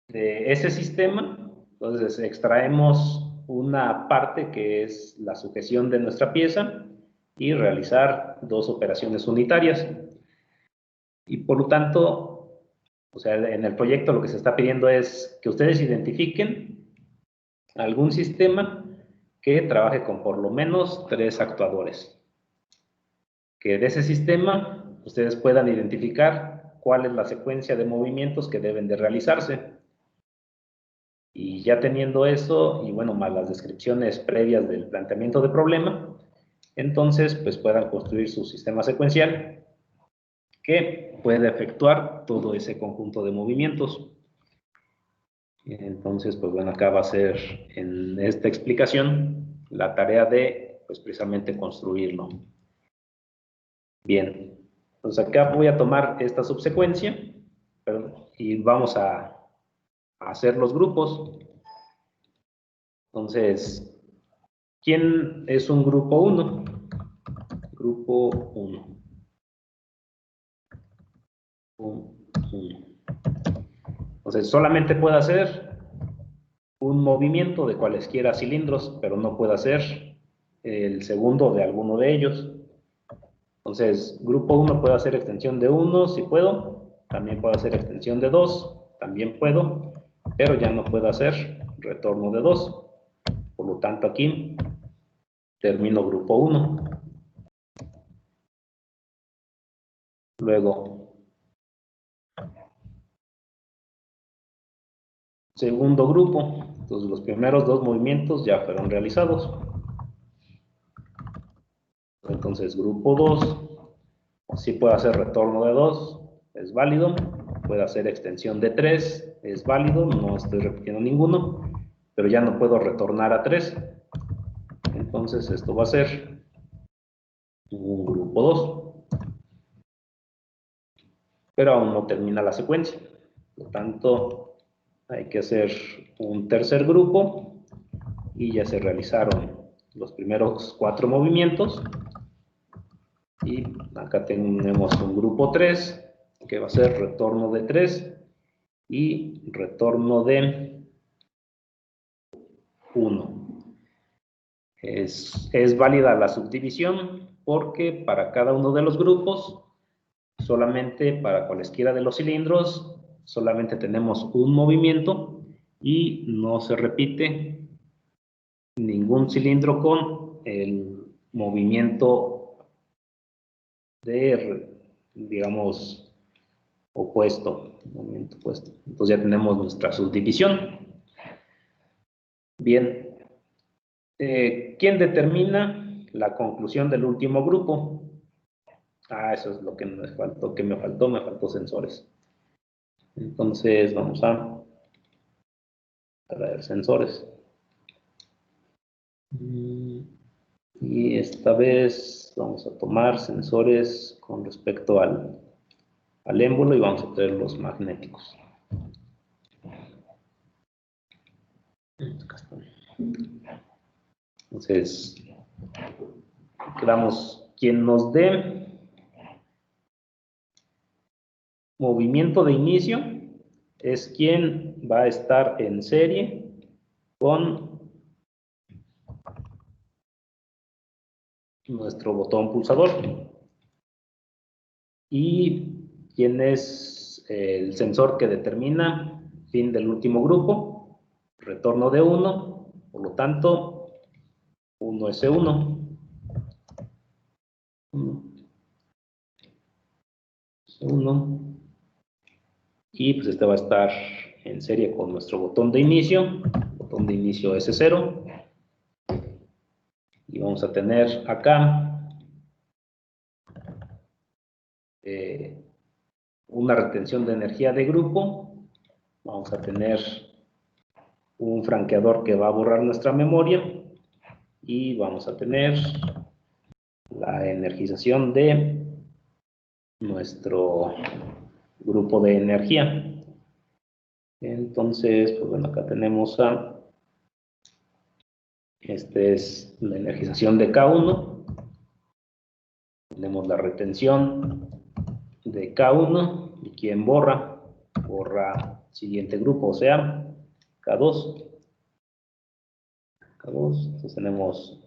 de ese sistema, entonces extraemos una parte que es la sujeción de nuestra pieza y realizar 2 operaciones unitarias. Y por lo tanto, o sea, en el proyecto lo que se está pidiendo es que ustedes identifiquen algún sistema que trabaje con por lo menos 3 actuadores. Que de ese sistema ustedes puedan identificar cuál es la secuencia de movimientos que deben de realizarse. Y ya teniendo eso, y bueno, más las descripciones previas del planteamiento de problema, entonces pues puedan construir su sistema secuencial que puede efectuar todo ese conjunto de movimientos. Entonces, pues bueno, acá va a ser en esta explicación la tarea de pues precisamente construirlo. Bien, entonces acá voy a tomar esta subsecuencia y vamos a hacer los grupos. Entonces, ¿quién es un grupo 1? Grupo 1. Entonces, solamente puede hacer un movimiento de cualesquiera cilindros, pero no puede hacer el segundo de alguno de ellos. Entonces, grupo 1 puede hacer extensión de 1, si puedo. También puedo hacer extensión de 2, también puedo. Pero ya no puedo hacer retorno de 2. Por lo tanto, aquí termino grupo 1. Luego, segundo grupo. Entonces, los primeros 2 movimientos ya fueron realizados. Entonces, grupo 2, sí puede hacer retorno de 2, es válido. Puede hacer extensión de 3, es válido, no estoy repitiendo ninguno. Pero ya no puedo retornar a 3. Entonces, esto va a ser un grupo 2. Pero aún no termina la secuencia. Por lo tanto, hay que hacer un tercer grupo y ya se realizaron los primeros 4 movimientos. Y acá tenemos un grupo 3 que va a ser retorno de 3 y retorno de 1. Es válida la subdivisión porque para cada uno de los grupos, solamente para cualesquiera de los cilindros, solamente tenemos un movimiento y no se repite ningún cilindro con el movimiento de, digamos, opuesto, movimiento opuesto. Entonces ya tenemos nuestra subdivisión. Bien, ¿quién determina la conclusión del último grupo? Eso es lo que me faltó sensores. Entonces vamos a traer sensores. Y esta vez vamos a tomar sensores con respecto al émbolo y vamos a traer los magnéticos. Entonces, quedamos quien nos dé movimiento de inicio es quien va a estar en serie con nuestro botón pulsador. Y quien es el sensor que determina fin del último grupo, retorno de 1, por lo tanto 1S1. Y pues este va a estar en serie con nuestro botón de inicio S0. Y vamos a tener acá una retención de energía de grupo. Vamos a tener un franqueador que va a borrar nuestra memoria y vamos a tener la energización de nuestro grupo de energía. Entonces, pues bueno, acá tenemos a Esta es la energización de K1. Tenemos la retención de K1. ¿Y quién borra? Borra siguiente grupo, o sea, K2. K2. Entonces tenemos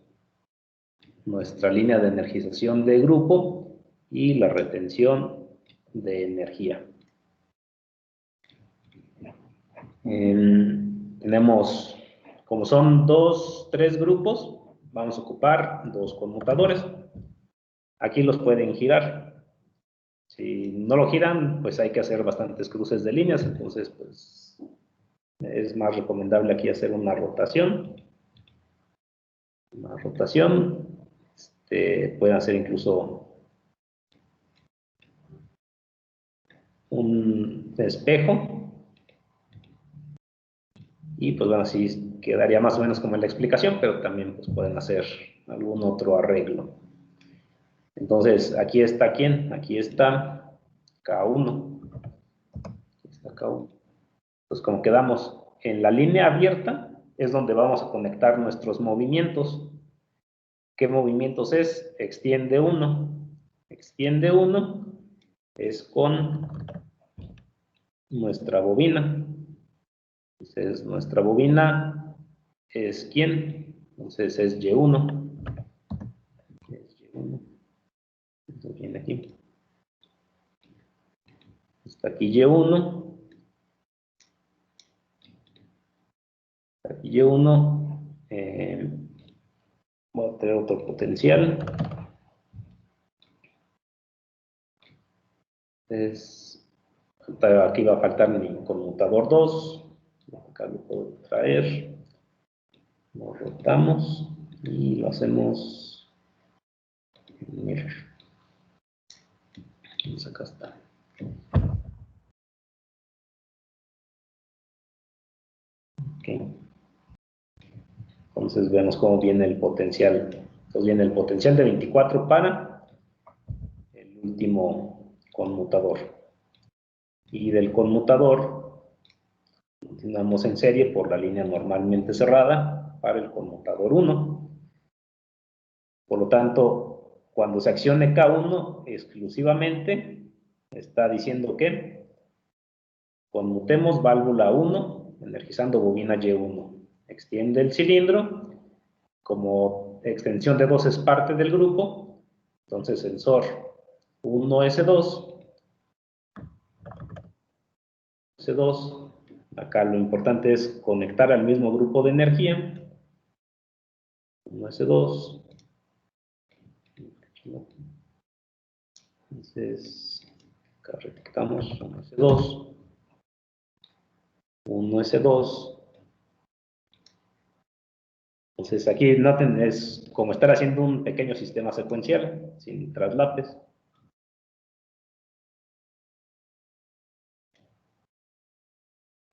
nuestra línea de energización de grupo y la retención de energía. Tenemos, como son tres grupos, vamos a ocupar dos conmutadores. Aquí los pueden girar. Si no lo giran, pues hay que hacer bastantes cruces de líneas, entonces pues es más recomendable aquí hacer una rotación. Pueden hacer incluso un espejo. Y pues bueno, así quedaría más o menos como en la explicación, pero también pues pueden hacer algún otro arreglo. Entonces, aquí está ¿quién? Aquí está K1. Aquí está K1. Entonces, como quedamos en la línea abierta, es donde vamos a conectar nuestros movimientos. ¿Qué movimientos es? Extiende 1. Extiende 1 es con nuestra bobina. Entonces, nuestra bobina es ¿quién? Entonces es Y1. Es Y1. Entonces viene aquí. Está aquí Y1. Está aquí Y1. Voy a tener otro potencial. Entonces, aquí va a faltar mi conmutador 2. Acá lo puedo traer. Lo rotamos y lo hacemos. Mirror. Entonces acá está. Ok. Entonces vemos cómo viene el potencial. Entonces viene el potencial de 24 para el último conmutador. Y del conmutador continuamos en serie por la línea normalmente cerrada para el conmutador 1. Por lo tanto, cuando se accione K1 exclusivamente, está diciendo que conmutemos válvula 1, energizando bobina Y1. Extiende el cilindro, como extensión de 2 es parte del grupo, entonces sensor 1S2, acá lo importante es conectar al mismo grupo de energía, 1S2, entonces acá retectamos 1S2, 1S2. Entonces aquí noten, es como estar haciendo un pequeño sistema secuencial, sin traslapes.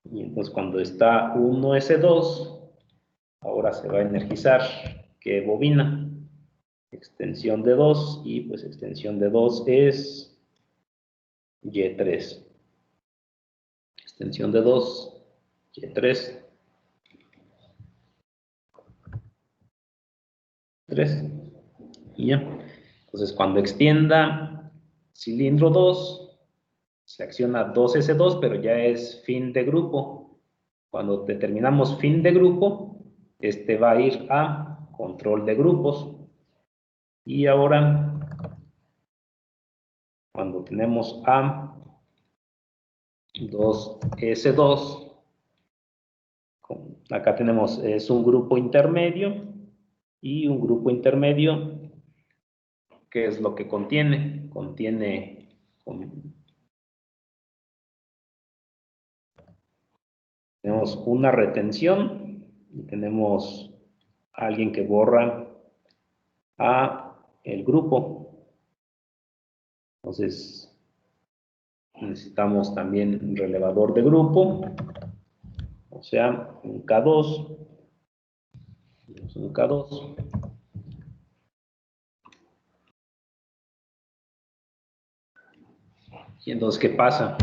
Y entonces cuando está 1S2, ahora se va a energizar, ¿qué bobina? Extensión de 2, y pues extensión de 2 es Y3. Extensión de 2, Y3. 3. Y ya. Entonces cuando extienda cilindro 2, se acciona 2S2, pero ya es fin de grupo. Cuando determinamos fin de grupo, este va a ir a control de grupos. Y ahora, cuando tenemos a 2S2, acá tenemos, es un grupo intermedio, y un grupo intermedio, ¿qué es lo que contiene? Tenemos una retención y tenemos a alguien que borra a el grupo. Entonces necesitamos también un relevador de grupo, o sea, un K2. Un K2. Y entonces, ¿qué pasa?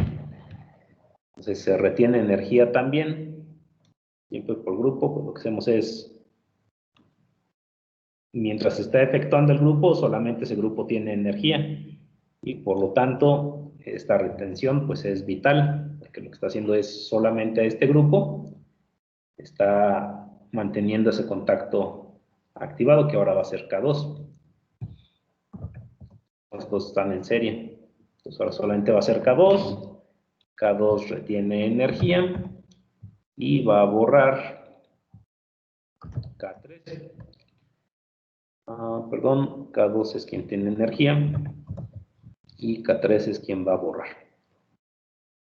Entonces se retiene energía también, siempre por grupo, pues lo que hacemos es mientras se está efectuando el grupo, solamente ese grupo tiene energía y por lo tanto esta retención pues es vital, porque lo que está haciendo es solamente a este grupo, está manteniendo ese contacto activado que ahora va a ser K2. Los dos están en serie, entonces ahora solamente va a ser K2, K2 retiene energía y va a borrar K3. Perdón, K2 es quien tiene energía y K3 es quien va a borrar.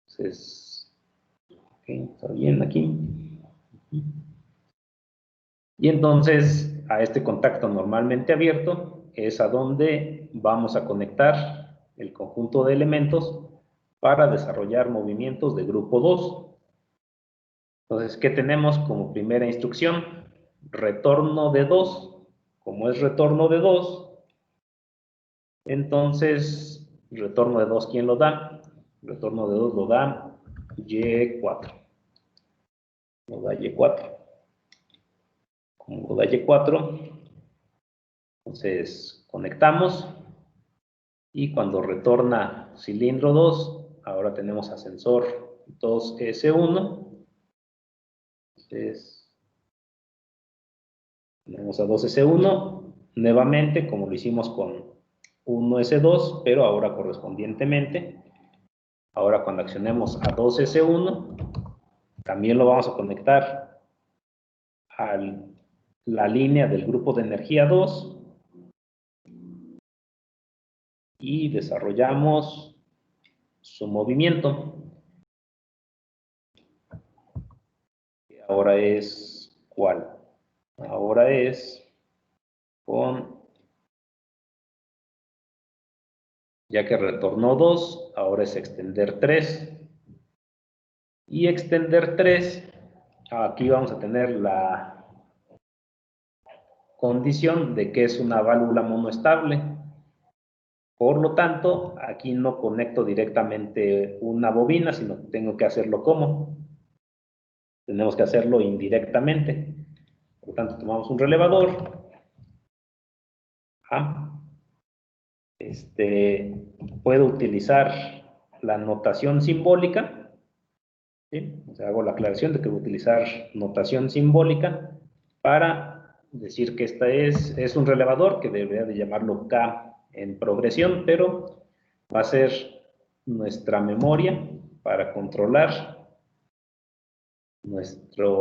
Entonces, okay, está bien aquí. Y entonces a este contacto normalmente abierto es a donde vamos a conectar el conjunto de elementos para desarrollar movimientos de grupo 2. Entonces, ¿qué tenemos como primera instrucción? Retorno de 2. Como es retorno de 2, entonces, retorno de 2, ¿quién lo da? Retorno de 2 lo da Y4. Lo da Y4. Como lo da Y4, entonces conectamos y cuando retorna cilindro 2, ahora tenemos ascensor 2S1. Entonces, tenemos a 2S1 nuevamente, como lo hicimos con 1S2, pero ahora correspondientemente. Ahora cuando accionemos a 2S1, también lo vamos a conectar a la línea del grupo de energía 2 y desarrollamos su movimiento. Ahora es ¿cuál? Ahora es con, ya que retornó 2, ahora es extender 3. Y extender 3, aquí vamos a tener la condición de que es una válvula monoestable. Por lo tanto, aquí no conecto directamente una bobina, sino que tengo que hacerlo como. Tenemos que hacerlo indirectamente. Por lo tanto, tomamos un relevador. Puedo utilizar la notación simbólica. ¿Sí? O sea, hago la aclaración de que voy a utilizar notación simbólica para decir que esta es un relevador, que debería de llamarlo K en progresión, pero va a ser nuestra memoria para controlar nuestra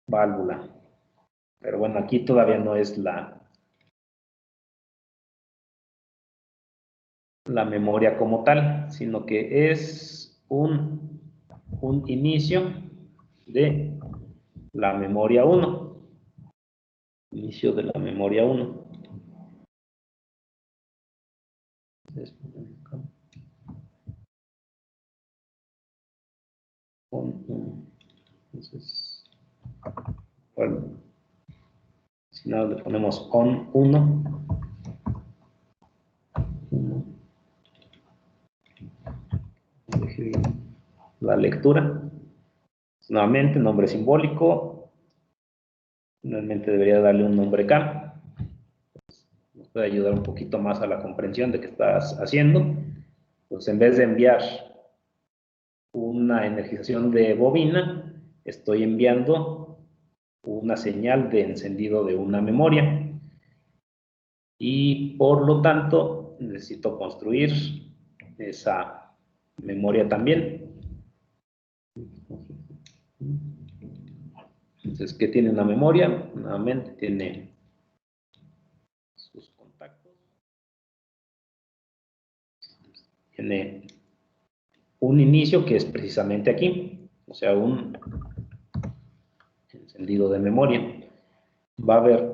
válvula. Pero bueno, aquí todavía no es la memoria como tal, sino que es un inicio de la memoria 1. Inicio de la memoria 1. Entonces, bueno, si nada le ponemos on 1. La lectura. Nuevamente, nombre simbólico. Finalmente debería darle un nombre K. Nos puede ayudar un poquito más a la comprensión de qué estás haciendo. Entonces, en vez de enviar una energización de bobina, estoy enviando una señal de encendido de una memoria. Y por lo tanto, necesito construir esa memoria también. Entonces, ¿qué tiene una memoria? Nuevamente tiene sus contactos. Tiene un inicio que es precisamente aquí, o sea, un encendido de memoria. Va a haber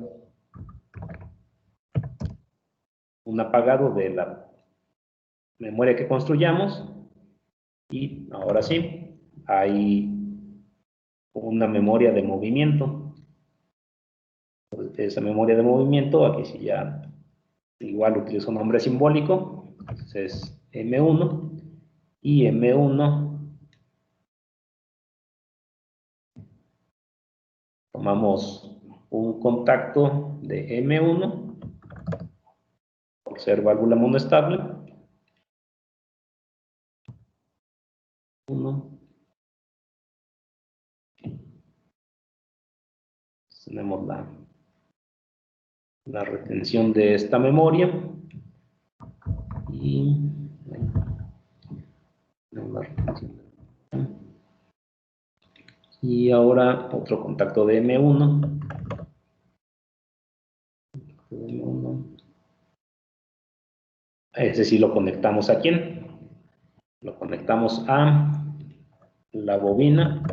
un apagado de la memoria que construyamos y ahora sí, hay una memoria de movimiento. Esa memoria de movimiento, aquí sí ya igual utilizo un nombre simbólico, entonces es M1 y M1 tomamos un contacto de M1, por ser válvula monoestable. 1. Tenemos la retención de esta memoria. Y la retención. Y ahora otro contacto de M1. Ese sí lo conectamos ¿a quién? Lo conectamos a la bobina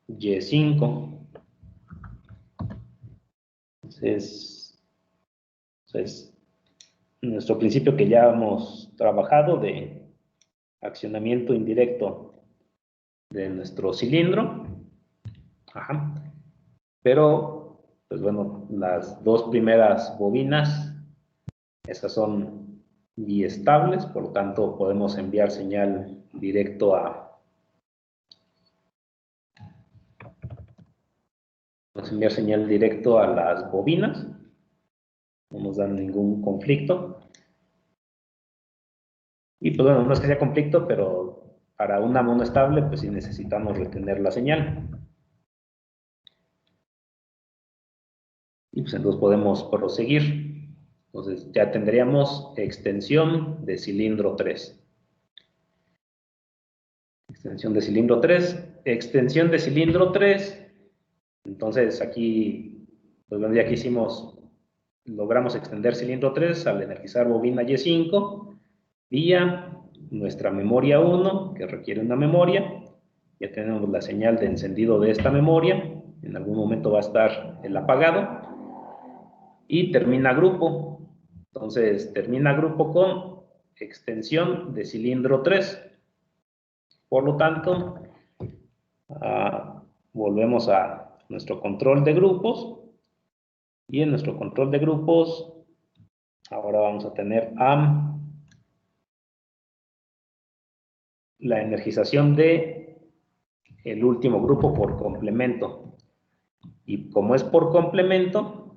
Y5. Entonces, nuestro principio que ya hemos trabajado de accionamiento indirecto de nuestro cilindro. Ajá. Pero, pues bueno, las dos primeras bobinas, esas son biestables, por lo tanto podemos enviar señal directo a las bobinas, no nos dan ningún conflicto. Y pues bueno, no es que sea conflicto, pero para una monoestable, pues sí necesitamos retener la señal. Y pues entonces podemos proseguir. Entonces ya tendríamos extensión de cilindro 3. Extensión de cilindro 3. Extensión de cilindro 3. Entonces aquí, pues bueno, ya que logramos extender cilindro 3 al energizar bobina Y5 vía nuestra memoria 1, que requiere una memoria. Ya tenemos la señal de encendido de esta memoria. En algún momento va a estar el apagado. Y termina grupo. Entonces, termina grupo con extensión de cilindro 3. Por lo tanto, volvemos a nuestro control de grupos. Y en nuestro control de grupos, ahora vamos a tener la energización de el último grupo por complemento. Y como es por complemento,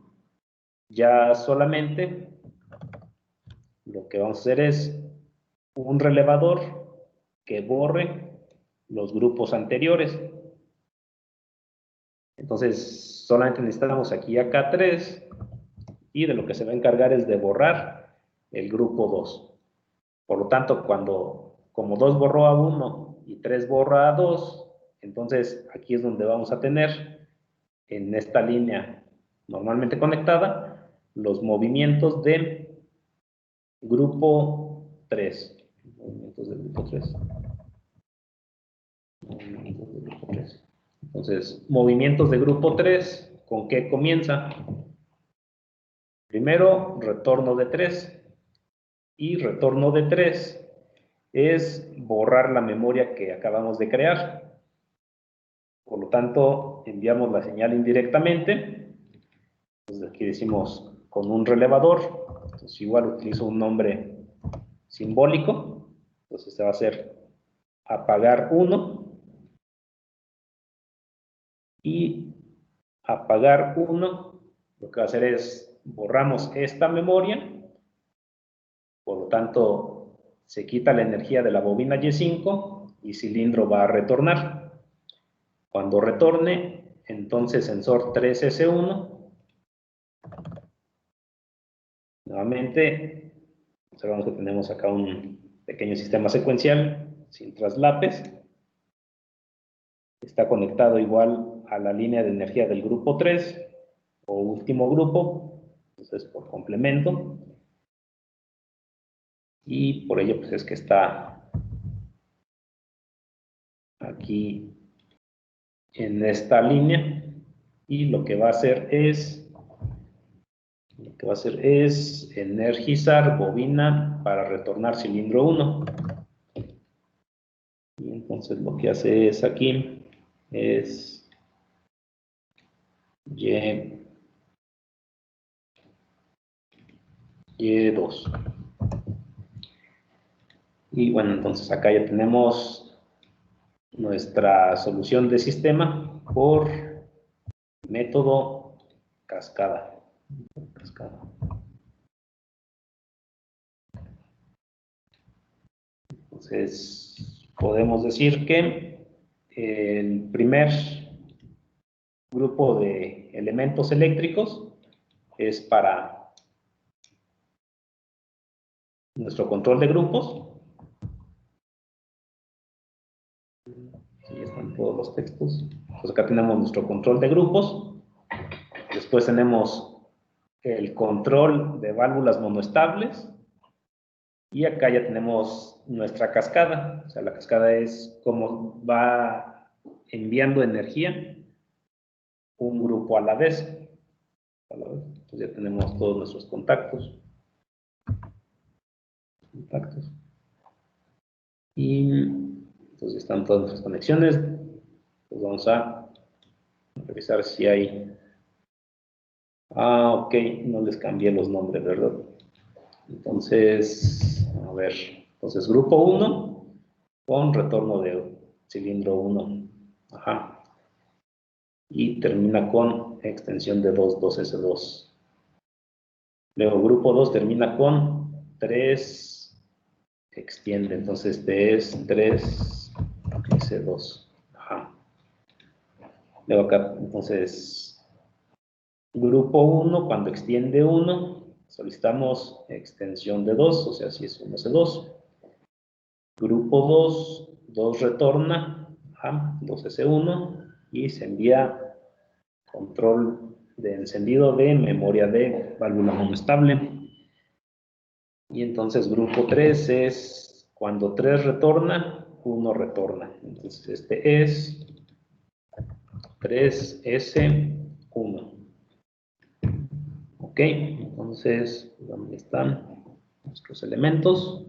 ya solamente lo que vamos a hacer es un relevador que borre los grupos anteriores. Entonces, solamente necesitamos aquí a K3 y de lo que se va a encargar es de borrar el grupo 2. Por lo tanto, como 2 borró a 1 y 3 borra a 2, entonces aquí es donde vamos a tener en esta línea normalmente conectada los movimientos del grupo 3. Movimientos del grupo 3. Movimientos del grupo 3. Entonces, movimientos de grupo 3, ¿con qué comienza? Primero, retorno de 3. Y retorno de 3 es borrar la memoria que acabamos de crear. Por lo tanto, enviamos la señal indirectamente. Entonces, aquí decimos con un relevador. Entonces, igual utilizo un nombre simbólico. Entonces, se va a hacer apagar 1. Y apagar 1, lo que va a hacer es borramos esta memoria, por lo tanto se quita la energía de la bobina Y5 y cilindro va a retornar. Cuando retorne, entonces sensor 3S1, nuevamente observamos que tenemos acá un pequeño sistema secuencial sin traslapes. Está conectado igual a la línea de energía del grupo 3 o último grupo, entonces por complemento. Y por ello pues es que está aquí en esta línea. Y lo que va a hacer es energizar bobina para retornar cilindro 1. Y entonces lo que hace es aquí es Y2. Y bueno, entonces acá ya tenemos nuestra solución de sistema. por método cascada. Entonces, podemos decir que el primer grupo de elementos eléctricos es para nuestro control de grupos. Aquí están todos los textos. Entonces acá tenemos nuestro control de grupos. Después tenemos el control de válvulas monoestables. Y acá ya tenemos nuestra cascada. O sea, la cascada es cómo va enviando energía un grupo a la vez. Entonces ya tenemos todos nuestros contactos. Y entonces están todas nuestras conexiones. Pues vamos a revisar si hay... Ah, ok, no les cambié los nombres, ¿verdad? Entonces, a ver. Entonces, grupo 1 con retorno de cilindro 1. Ajá. Y termina con extensión de 2S2. Luego, grupo 2 termina con 3, extiende. Entonces, este es 3S2. Ajá. Luego acá, entonces, grupo 1, cuando extiende 1, solicitamos extensión de 2, o sea, si es 1S2. Grupo 2, 2 retorna, 2S1, y se envía control de encendido de memoria de válvula monoestable. Y entonces grupo 3 es cuando 3 retorna, 1 retorna. Entonces este es 3S1. Ok, entonces, ¿dónde están nuestros elementos?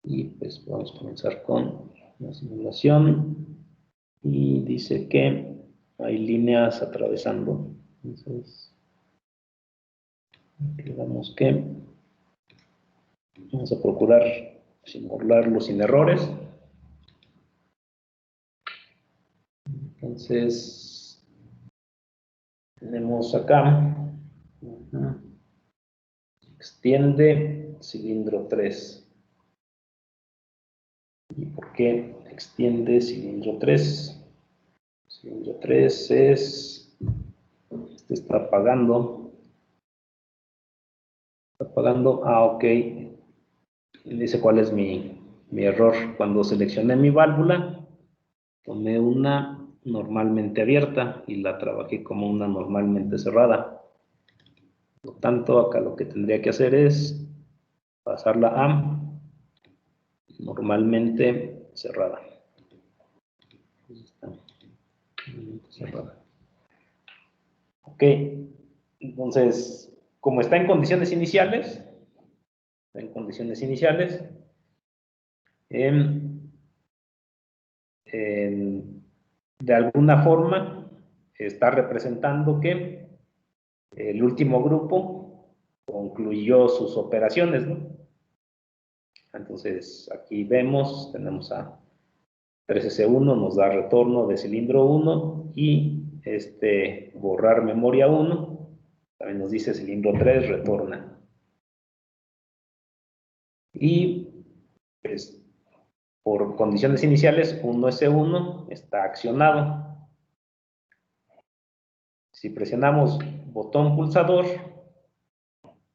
Y pues vamos a comenzar con la simulación. Y dice que hay líneas atravesando. Entonces, digamos que vamos a procurar simularlo sin errores. Entonces, tenemos acá, extiende cilindro 3. ¿Y por qué extiende cilindro 3? Cilindro 3 es, este está apagando. Está apagando, ok. Dice cuál es mi error. Cuando seleccioné mi válvula, tomé una normalmente abierta y la trabajé como una normalmente cerrada. Por lo tanto, acá lo que tendría que hacer es pasarla a normalmente cerrada. Ok, entonces, como está en condiciones iniciales, de alguna forma está representando que el último grupo concluyó sus operaciones, ¿no? Entonces aquí vemos, tenemos a 3S1, nos da retorno de cilindro 1 y borrar memoria 1, también nos dice cilindro 3 retorna. Y pues, por condiciones iniciales, 1S1 está accionado. Si presionamos botón pulsador,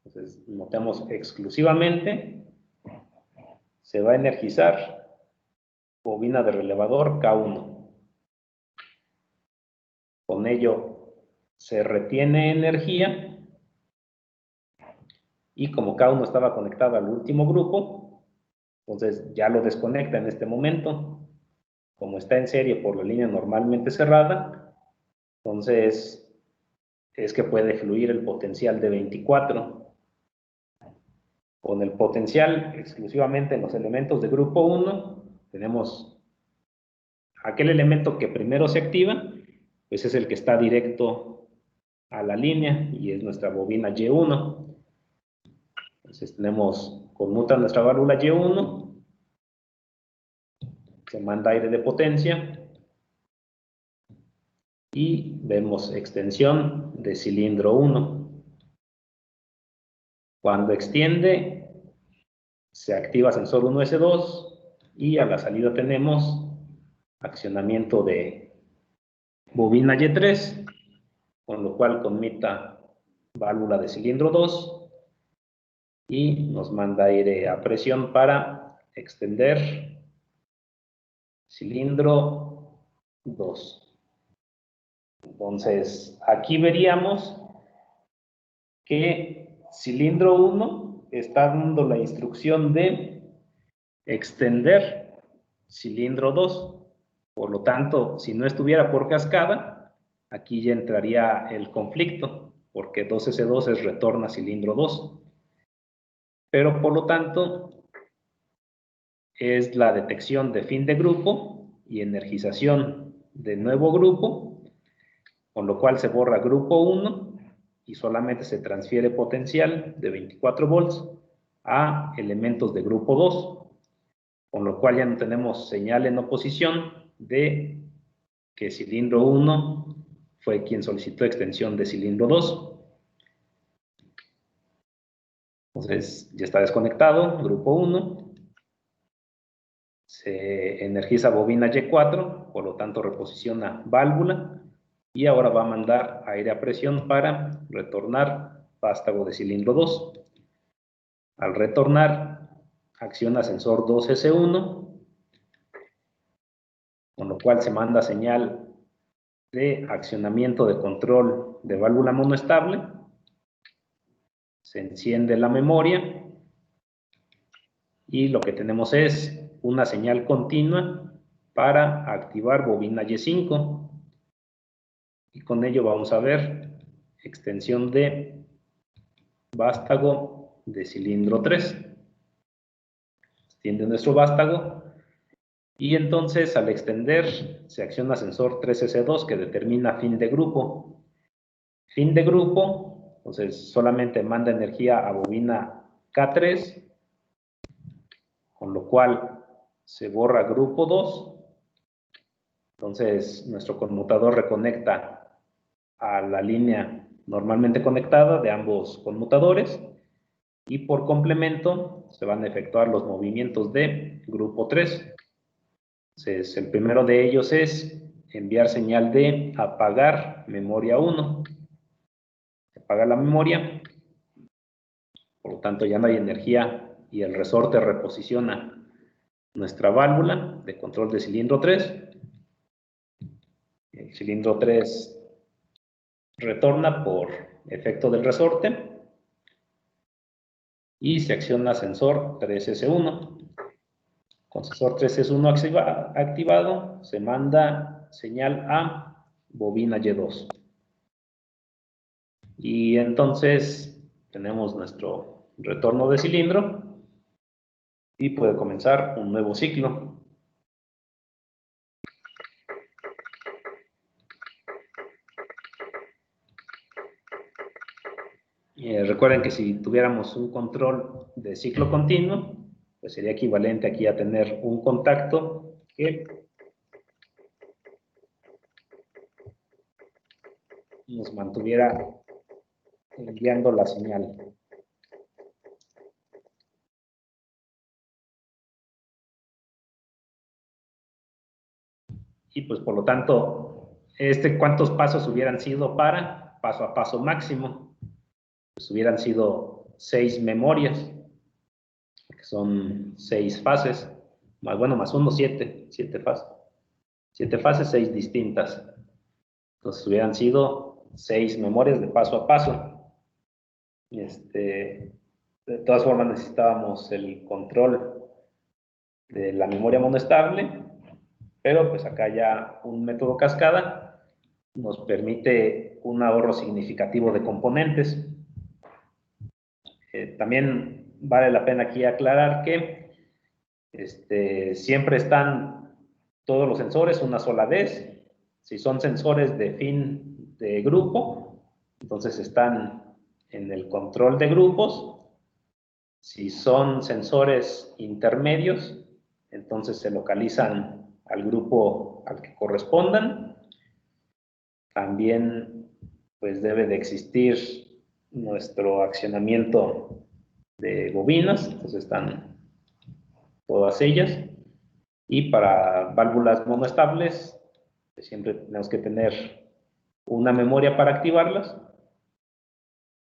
entonces notamos exclusivamente, se va a energizar bobina de relevador K1. Con ello se retiene energía y como K1 estaba conectado al último grupo, entonces ya lo desconecta en este momento. Como está en serie por la línea normalmente cerrada, entonces es que puede fluir el potencial de 24. Con el potencial exclusivamente en los elementos de grupo 1, tenemos aquel elemento que primero se activa, pues es el que está directo a la línea y es nuestra bobina Y1. Entonces conmuta nuestra válvula Y1, se manda aire de potencia, y vemos extensión de cilindro 1. Cuando extiende, se activa sensor 1S2 y a la salida tenemos accionamiento de bobina Y3, con lo cual conmita válvula de cilindro 2 y nos manda aire a presión para extender cilindro 2. Entonces, aquí veríamos que cilindro 1 está dando la instrucción de extender cilindro 2. Por lo tanto, si no estuviera por cascada, aquí ya entraría el conflicto, porque 2S2 es retorna cilindro 2. Pero por lo tanto, es la detección de fin de grupo y energización de nuevo grupo, con lo cual se borra grupo 1 y solamente se transfiere potencial de 24 volts a elementos de grupo 2, con lo cual ya no tenemos señal en oposición de que cilindro 1 fue quien solicitó extensión de cilindro 2. Entonces ya está desconectado, grupo 1. Se energiza bobina Y4, por lo tanto reposiciona válvula y ahora va a mandar aire a presión para retornar vástago de cilindro 2. Al retornar, acciona sensor 2S1, con lo cual se manda señal de accionamiento de control de válvula monoestable. Se enciende la memoria y lo que tenemos es una señal continua para activar bobina Y5. Y con ello vamos a ver extensión de vástago de cilindro 3. Extiende nuestro vástago y entonces al extender se acciona sensor 3S2 que determina fin de grupo. Fin de grupo, entonces solamente manda energía a bobina K3, con lo cual se borra grupo 2. Entonces nuestro conmutador reconecta a la línea normalmente conectada de ambos conmutadores y por complemento se van a efectuar los movimientos de grupo 3. Entonces, el primero de ellos es enviar señal de apagar memoria 1. Se apaga la memoria, por lo tanto ya no hay energía y el resorte reposiciona nuestra válvula de control de cilindro 3. El cilindro 3 retorna por efecto del resorte y se acciona sensor 3S1. Con sensor 3S1 activado, se manda señal a bobina Y2. Y entonces tenemos nuestro retorno de cilindro y puede comenzar un nuevo ciclo. Recuerden que si tuviéramos un control de ciclo continuo, pues sería equivalente aquí a tener un contacto que nos mantuviera enviando la señal. Y pues por lo tanto, ¿cuántos pasos hubieran sido para paso a paso máximo? Pues hubieran sido 6 memorias, que son 6 fases, más 1, 7 fases. 7 fases, 6 distintas. Entonces hubieran sido 6 memorias de paso a paso. De todas formas necesitábamos el control de la memoria monoestable, pero pues acá ya un método cascada nos permite un ahorro significativo de componentes. También vale la pena aquí aclarar que siempre están todos los sensores una sola vez. Si son sensores de fin de grupo, entonces están en el control de grupos. Si son sensores intermedios, entonces se localizan al grupo al que correspondan. también pues debe de existir nuestro accionamiento de bobinas, entonces están todas ellas. Y para válvulas monoestables, pues siempre tenemos que tener una memoria para activarlas.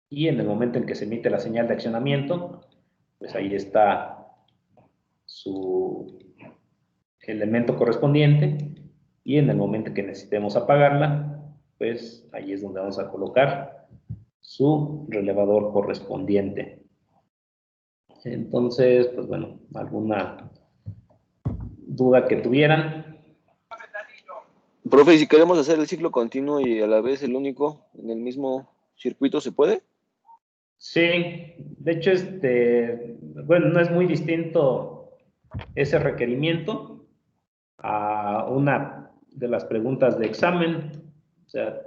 Y en el momento en que se emite la señal de accionamiento, pues ahí está su elemento correspondiente. Y en el momento que necesitemos apagarla, pues ahí es donde vamos a colocar su relevador correspondiente. Entonces, pues bueno, ¿alguna duda que tuvieran? Profe, ¿y si queremos hacer el ciclo continuo y a la vez el único en el mismo circuito, se puede? Sí, de hecho, bueno, no es muy distinto ese requerimiento a una de las preguntas de examen. O sea,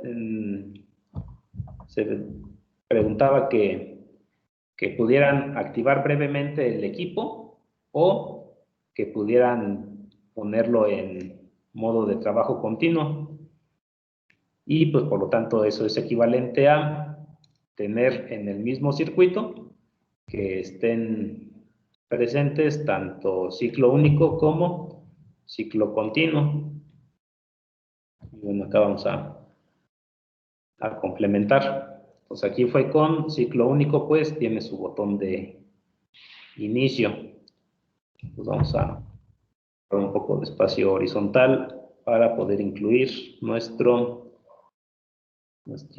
se preguntaba que pudieran activar brevemente el equipo o que pudieran ponerlo en modo de trabajo continuo. Y pues por lo tanto eso es equivalente a tener en el mismo circuito que estén presentes tanto ciclo único como ciclo continuo. Y bueno, acá vamos a complementar. Pues aquí fue con ciclo único, pues tiene su botón de inicio. Pues vamos a dar un poco de espacio horizontal para poder incluir nuestro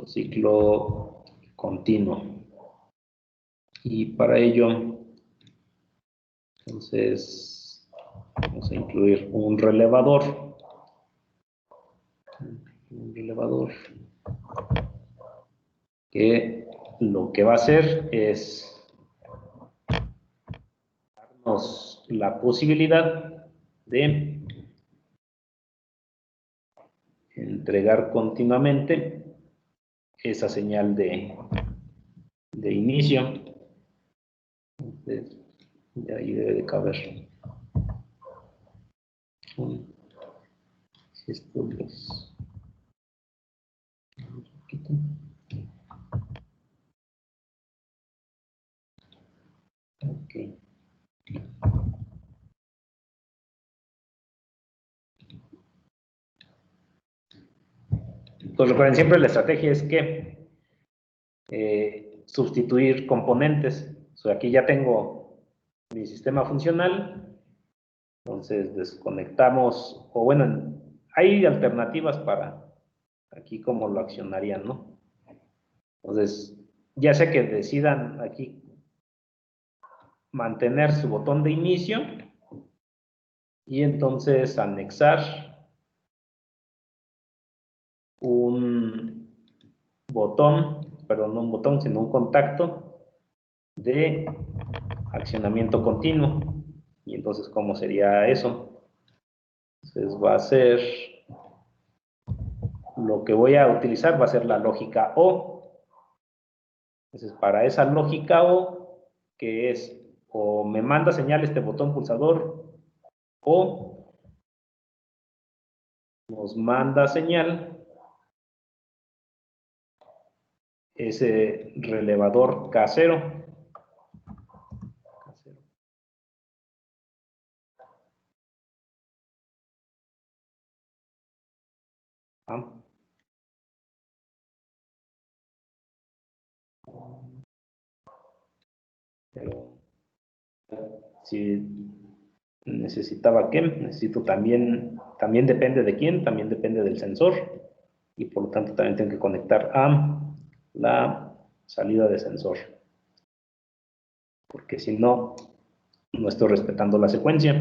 ciclo continuo. Y para ello, entonces, vamos a incluir un relevador. Un relevador que lo que va a hacer es darnos la posibilidad de entregar continuamente esa señal de inicio. Entonces, y ahí debe de caber. Si esto los quito. Ok. Entonces, recuerden, siempre la estrategia es que sustituir componentes. O sea, aquí ya tengo mi sistema funcional, entonces desconectamos, o bueno, hay alternativas para aquí cómo lo accionarían, ¿no? Entonces, ya sea que decidan aquí mantener su botón de inicio y entonces anexar un botón, perdón, no un botón, sino un contacto de accionamiento continuo. Y entonces, ¿cómo sería eso? Entonces va a ser, lo que voy a utilizar va a ser la lógica O. Entonces, para esa lógica O, que es o me manda señal este botón pulsador o nos manda señal ese relevador K0. Pero si necesitaba qué, necesito también depende de quién, también depende del sensor y por lo tanto también tengo que conectar a la salida de sensor, porque si no, no estoy respetando la secuencia.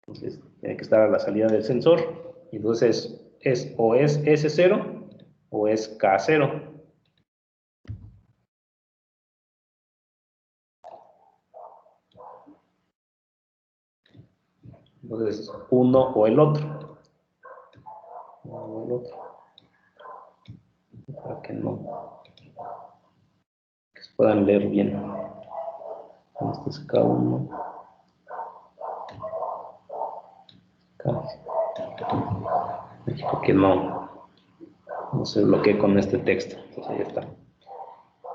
Entonces tiene que estar a la salida del sensor y entonces o es S0 o es K0. Entonces, uno o el otro. Uno o el otro. Para que no, que se puedan leer bien. Este es K1. K. Que no no se bloquee con este texto. Entonces ahí está.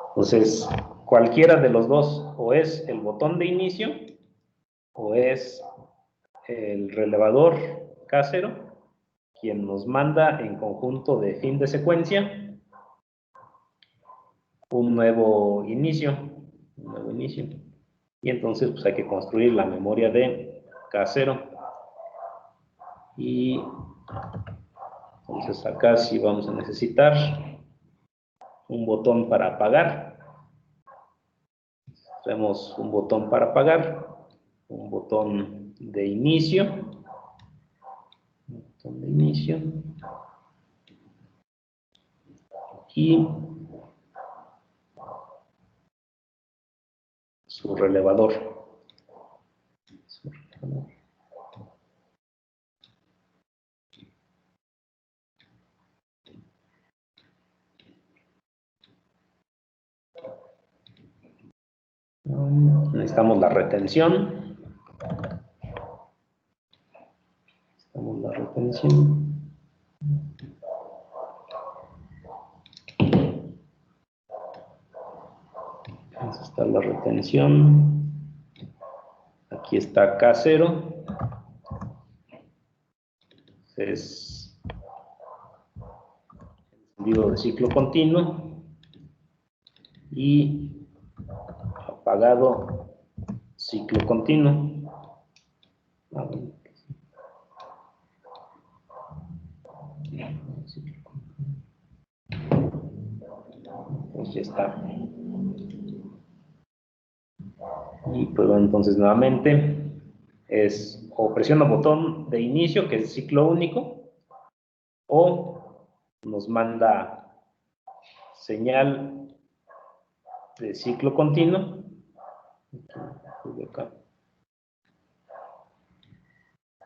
Entonces, cualquiera de los dos, o es el botón de inicio, o es el relevador K0, quien nos manda en conjunto de fin de secuencia un nuevo inicio. Y entonces pues hay que construir la memoria de K0. Y entonces acá sí vamos a necesitar un botón para apagar. Tenemos un botón para apagar, un botón de inicio, y su relevador. Necesitamos la retención. Entonces está la retención. Aquí está K0. Es encendido de ciclo continuo. Y apagado ciclo continuo. Pues ya está. Y pues bueno, entonces nuevamente es o presiono botón de inicio, que es ciclo único, o nos manda señal de ciclo continuo.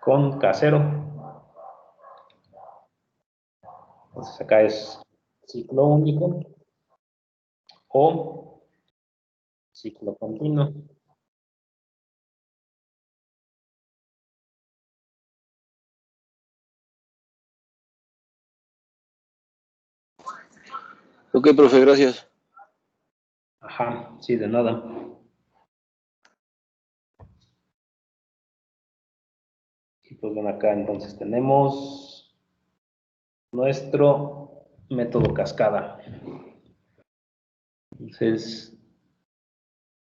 Con K0. Entonces acá es ciclo único o ciclo continuo. Ok, profe, gracias. Ajá, sí, de nada. Y pues bueno, acá entonces tenemos nuestro método cascada. Entonces,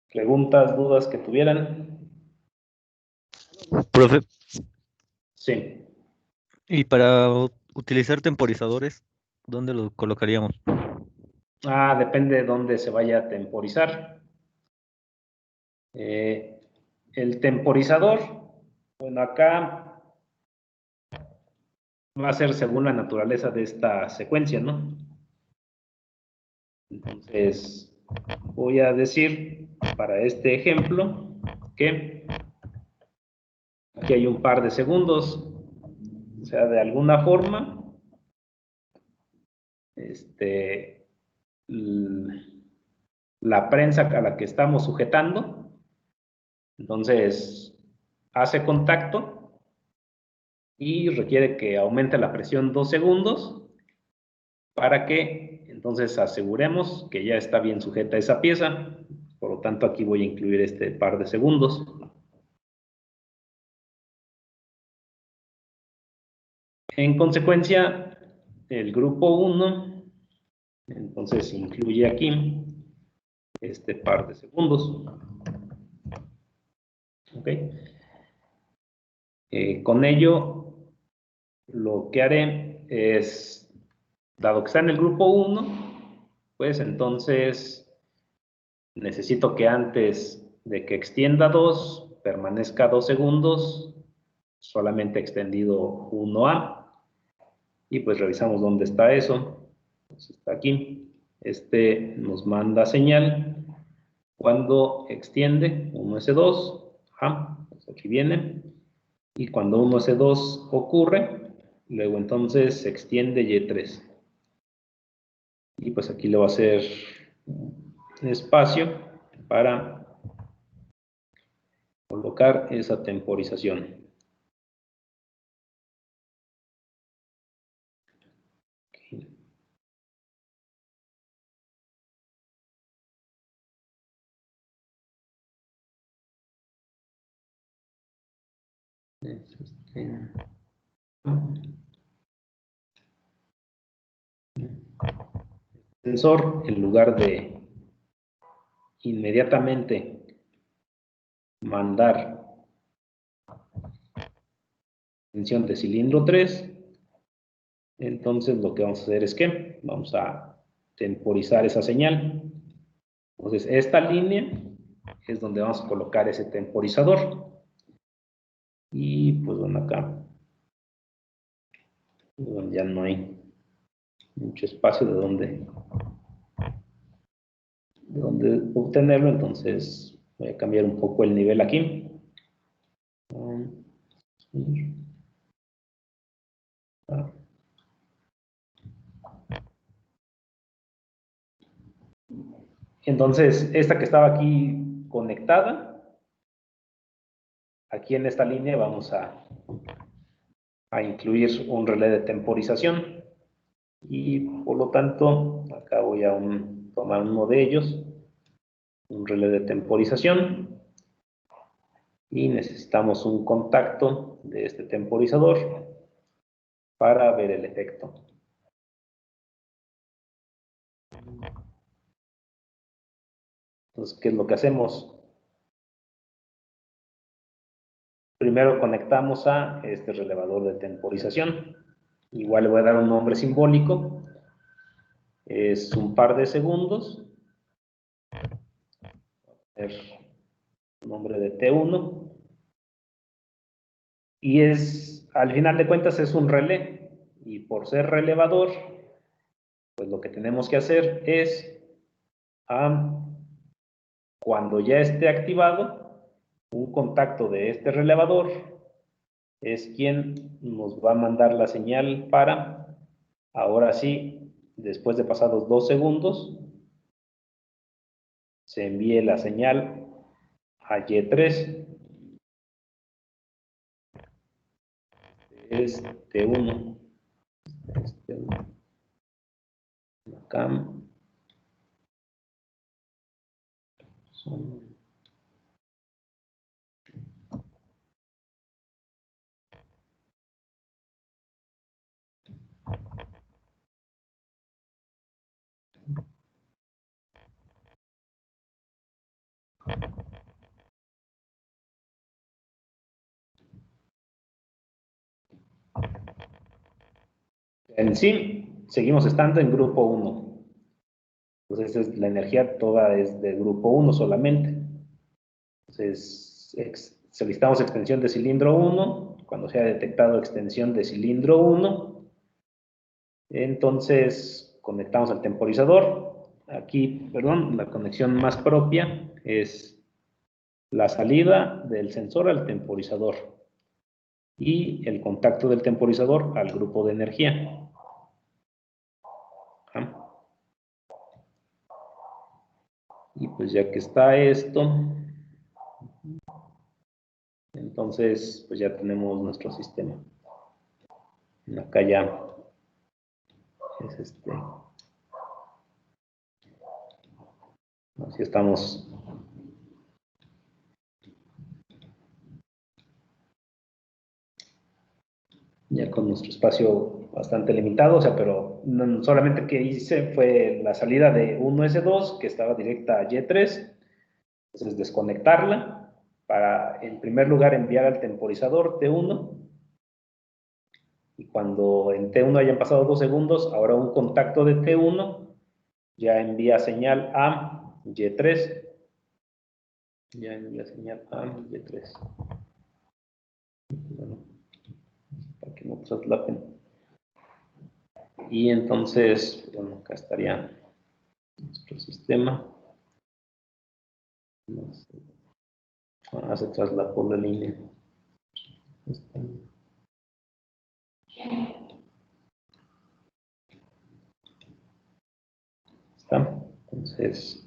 preguntas, dudas que tuvieran. Profe, Sí. y para utilizar temporizadores, ¿dónde los colocaríamos? Depende de dónde se vaya a temporizar. El temporizador, bueno, acá va a ser según la naturaleza de esta secuencia, ¿no? Entonces, voy a decir para este ejemplo que aquí hay un par de segundos. O sea, de alguna forma, la prensa a la que estamos sujetando, entonces hace contacto y requiere que aumente la presión 2 segundos para que entonces aseguremos que ya está bien sujeta esa pieza. Por lo tanto, aquí voy a incluir este par de segundos. En consecuencia, el grupo 1, entonces incluye aquí este par de segundos. ¿Ok? Con ello, lo que haré es, dado que está en el grupo 1, pues entonces necesito que antes de que extienda 2, permanezca 2 segundos, solamente extendido 1A. Y pues revisamos dónde está eso. Pues está aquí. Este nos manda señal cuando extiende 1S2. Pues aquí viene. Y cuando 1S2 ocurre, luego entonces se extiende Y3. Y pues aquí le va a hacer espacio para colocar esa temporización. Es sensor, en lugar de inmediatamente mandar extensión de cilindro 3, entonces lo que vamos a hacer es que vamos a temporizar esa señal. Entonces esta línea es donde vamos a colocar ese temporizador. Y pues bueno, acá bueno, ya no hay mucho espacio de donde obtenerlo, entonces voy a cambiar un poco el nivel aquí. Entonces, esta que estaba aquí conectada, aquí en esta línea vamos a incluir un relé de temporización. Y por lo tanto, acá voy a tomar uno de ellos, un relé de temporización. Y necesitamos un contacto de este temporizador para ver el efecto. Entonces, ¿qué es lo que hacemos? Primero conectamos a este relevador de temporización. Igual le voy a dar un nombre simbólico. Es un par de segundos. El nombre de T1. Y al final de cuentas es un relé. Y por ser relevador, pues lo que tenemos que hacer es, cuando ya esté activado, un contacto de este relevador es quien nos va a mandar la señal para, ahora sí, después de pasados 2 segundos, se envíe la señal a Y3, es T1. Acá son en sí, seguimos estando en grupo 1. Entonces, la energía toda es del grupo 1 solamente. Entonces, solicitamos extensión de cilindro 1. Cuando se ha detectado extensión de cilindro 1, entonces conectamos al temporizador. Aquí, perdón, la conexión más propia es la salida del sensor al temporizador y el contacto del temporizador al grupo de energía. Y pues ya que está esto, entonces pues ya tenemos nuestro sistema. Acá ya es así estamos ya con nuestro espacio bastante limitado, o sea, pero solamente que hice fue la salida de 1S2 que estaba directa a Y3, entonces desconectarla para en primer lugar enviar al temporizador T1, y cuando en T1 hayan pasado 2 segundos, ahora un contacto de T1 ya envía señal a Y3, ya envía señal a Y3. Bueno, para que no traslapen. Y entonces, bueno, acá estaría nuestro sistema. Se traslapó la línea. Está. Entonces,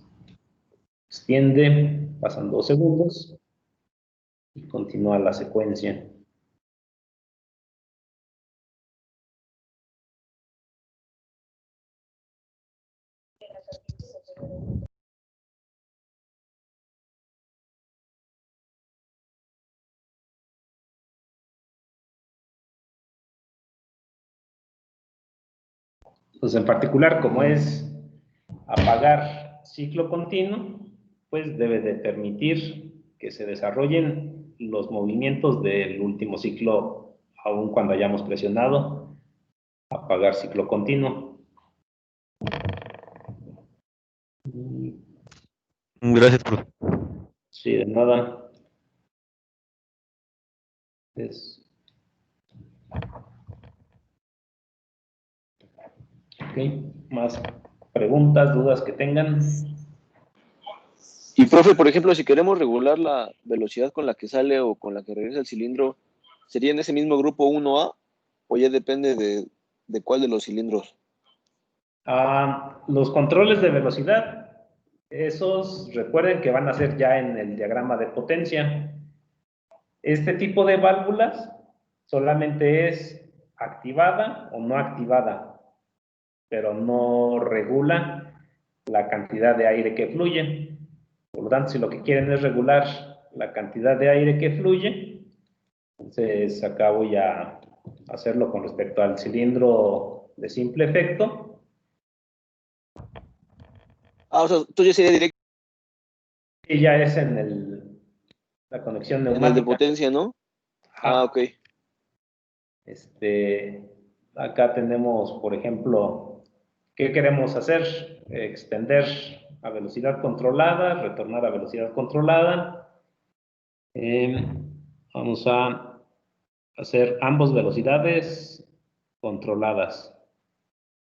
extiende, pasan 2 segundos y continúa la secuencia. Entonces, en particular, como es apagar ciclo continuo, pues debe de permitir que se desarrollen los movimientos del último ciclo, aun cuando hayamos presionado apagar ciclo continuo. Gracias, profe. Sí, de nada. Ok, más preguntas, dudas que tengan. Y profe, por ejemplo, si queremos regular la velocidad con la que sale o con la que regresa el cilindro, ¿sería en ese mismo grupo 1A o ya depende de cuál de los cilindros? Los controles de velocidad, esos recuerden que van a ser ya en el diagrama de potencia. Este tipo de válvulas solamente es activada o no activada, pero no regula la cantidad de aire que fluye. Por lo tanto, si lo que quieren es regular la cantidad de aire que fluye, entonces acá voy a hacerlo con respecto al cilindro de simple efecto. O sea, entonces ya sería directo Y ya es en la conexión en el de neumática. potencia, ¿no? Ajá. Ok. Acá tenemos, por ejemplo, ¿qué queremos hacer? Extender a velocidad controlada, retornar a velocidad controlada. Vamos a hacer ambas velocidades controladas.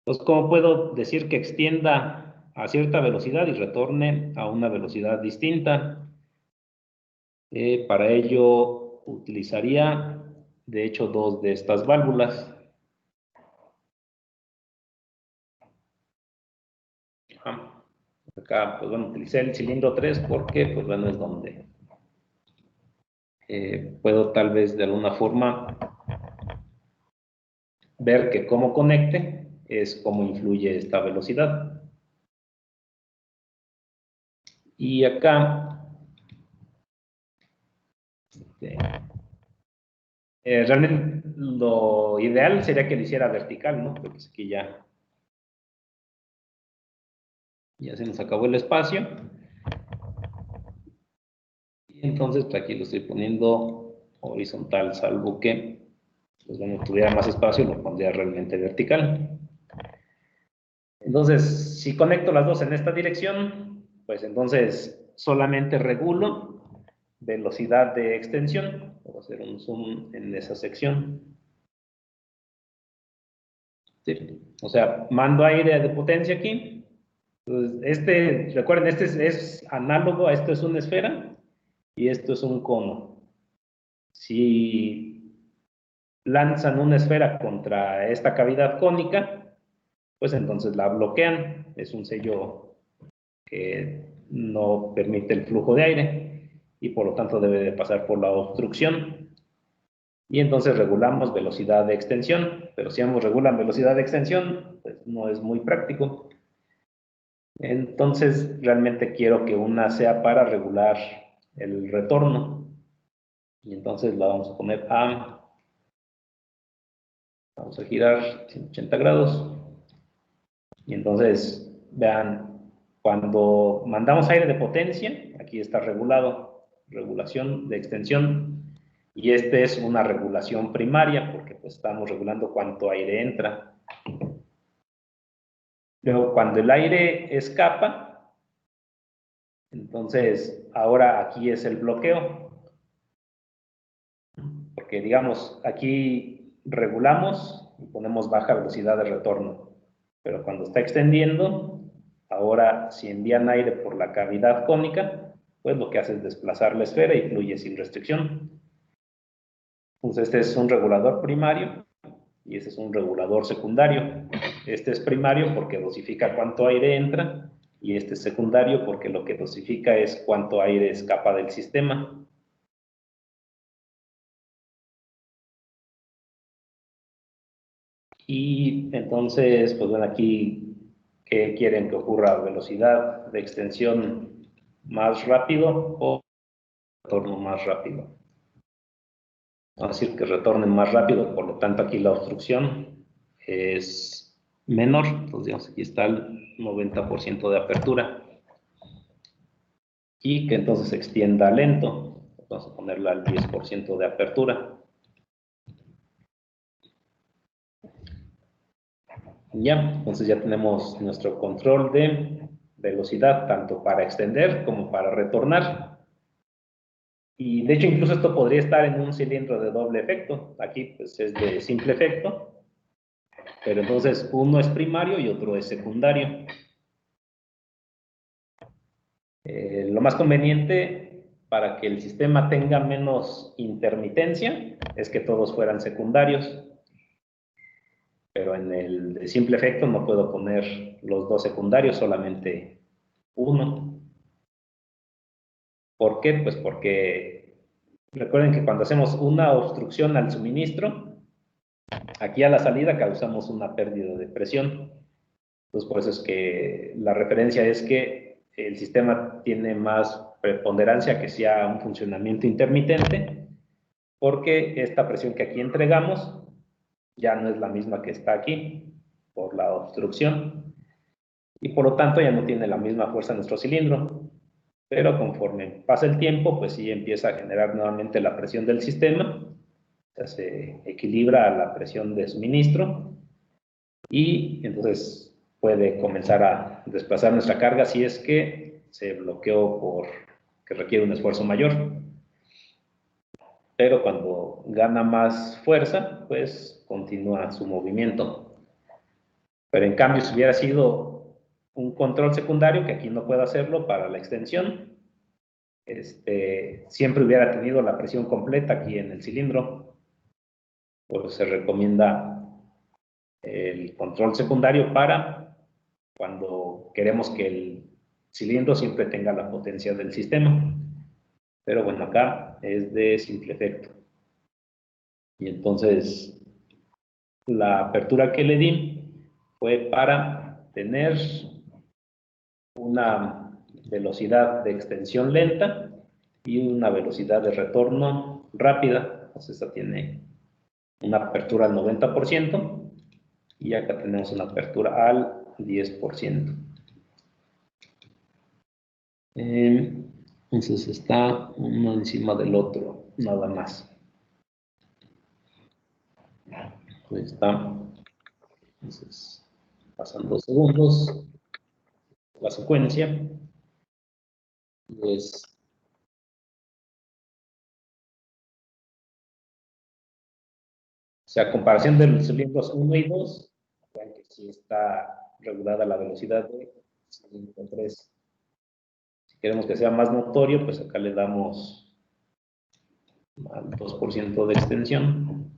Entonces, ¿cómo puedo decir que extienda a cierta velocidad y retorne a una velocidad distinta? Para ello utilizaría, de hecho, dos de estas válvulas. Acá, pues bueno, utilicé el cilindro 3 porque, pues bueno, es donde puedo tal vez de alguna forma ver que cómo conecte es cómo influye esta velocidad. Y acá, realmente lo ideal sería que lo hiciera vertical, ¿no? Porque aquí ya se nos acabó el espacio. Y entonces, pues aquí lo estoy poniendo horizontal, salvo que, pues bueno, tuviera más espacio, lo pondría realmente vertical. Entonces, si conecto las dos en esta dirección, pues entonces solamente regulo velocidad de extensión. Voy a hacer un zoom en esa sección. Sí. O sea, mando aire de potencia aquí. Entonces, recuerden, es análogo a esto es una esfera y esto es un cono. Si lanzan una esfera contra esta cavidad cónica, pues entonces la bloquean. Es un sello que no permite el flujo de aire y por lo tanto debe de pasar por la obstrucción. Y entonces regulamos velocidad de extensión, pero si ambos regulan velocidad de extensión, pues no es muy práctico. Entonces realmente quiero que una sea para regular el retorno. Y entonces la vamos a poner vamos a girar 180 grados. Y entonces, vean, cuando mandamos aire de potencia, aquí está regulado, regulación de extensión, y este es una regulación primaria, porque pues estamos regulando cuánto aire entra. Luego, cuando el aire escapa, entonces ahora aquí es el bloqueo, porque digamos, aquí regulamos y ponemos baja velocidad de retorno, pero cuando está extendiendo, ahora si envían aire por la cavidad cónica, pues lo que hace es desplazar la esfera y fluye sin restricción. Entonces este es un regulador primario y este es un regulador secundario. Este es primario porque dosifica cuánto aire entra y este es secundario porque lo que dosifica es cuánto aire escapa del sistema. Y entonces, pues bueno, aquí, ¿qué quieren que ocurra? ¿Velocidad de extensión más rápido o retorno más rápido? Vamos a decir que retornen más rápido, por lo tanto aquí la obstrucción es menor. Entonces, digamos, aquí está el 90% de apertura. Y que entonces se extienda lento. Vamos a ponerla al 10% de apertura. Ya, entonces ya tenemos nuestro control de velocidad, tanto para extender como para retornar. Y de hecho, incluso esto podría estar en un cilindro de doble efecto. Aquí pues es de simple efecto. Pero entonces uno es primario y otro es secundario. Lo más conveniente para que el sistema tenga menos intermitencia es que todos fueran secundarios. Pero en el de simple efecto no puedo poner los dos secundarios, solamente uno. ¿Por qué? Pues porque recuerden que cuando hacemos una obstrucción al suministro, aquí a la salida causamos una pérdida de presión. Entonces, por eso es que la referencia es que el sistema tiene más preponderancia que sea un funcionamiento intermitente, porque esta presión que aquí entregamos ya no es la misma que está aquí por la obstrucción y por lo tanto ya no tiene la misma fuerza nuestro cilindro. Pero conforme pasa el tiempo, pues sí empieza a generar nuevamente la presión del sistema, o sea, se equilibra a la presión de suministro y entonces puede comenzar a desplazar nuestra carga si es que se bloqueó por que requiere un esfuerzo mayor. Pero cuando gana más fuerza, pues continúa su movimiento. Pero en cambio, si hubiera sido un control secundario, que aquí no puedo hacerlo para la extensión, siempre hubiera tenido la presión completa aquí en el cilindro. Pues se recomienda el control secundario para cuando queremos que el cilindro siempre tenga la potencia del sistema. Pero bueno, acá es de simple efecto. Y entonces la apertura que le di fue para tener una velocidad de extensión lenta y una velocidad de retorno rápida. Entonces esta tiene una apertura al 90% y acá tenemos una apertura al 10%. Entonces está uno encima del otro, nada más. Ahí está. Entonces pasan 2 segundos. La secuencia. Pues, o sea, a comparación de los cilindros 1 y 2, vean que sí está regulada la velocidad de cilindro 3. Si queremos que sea más notorio, pues acá le damos al 2% de extensión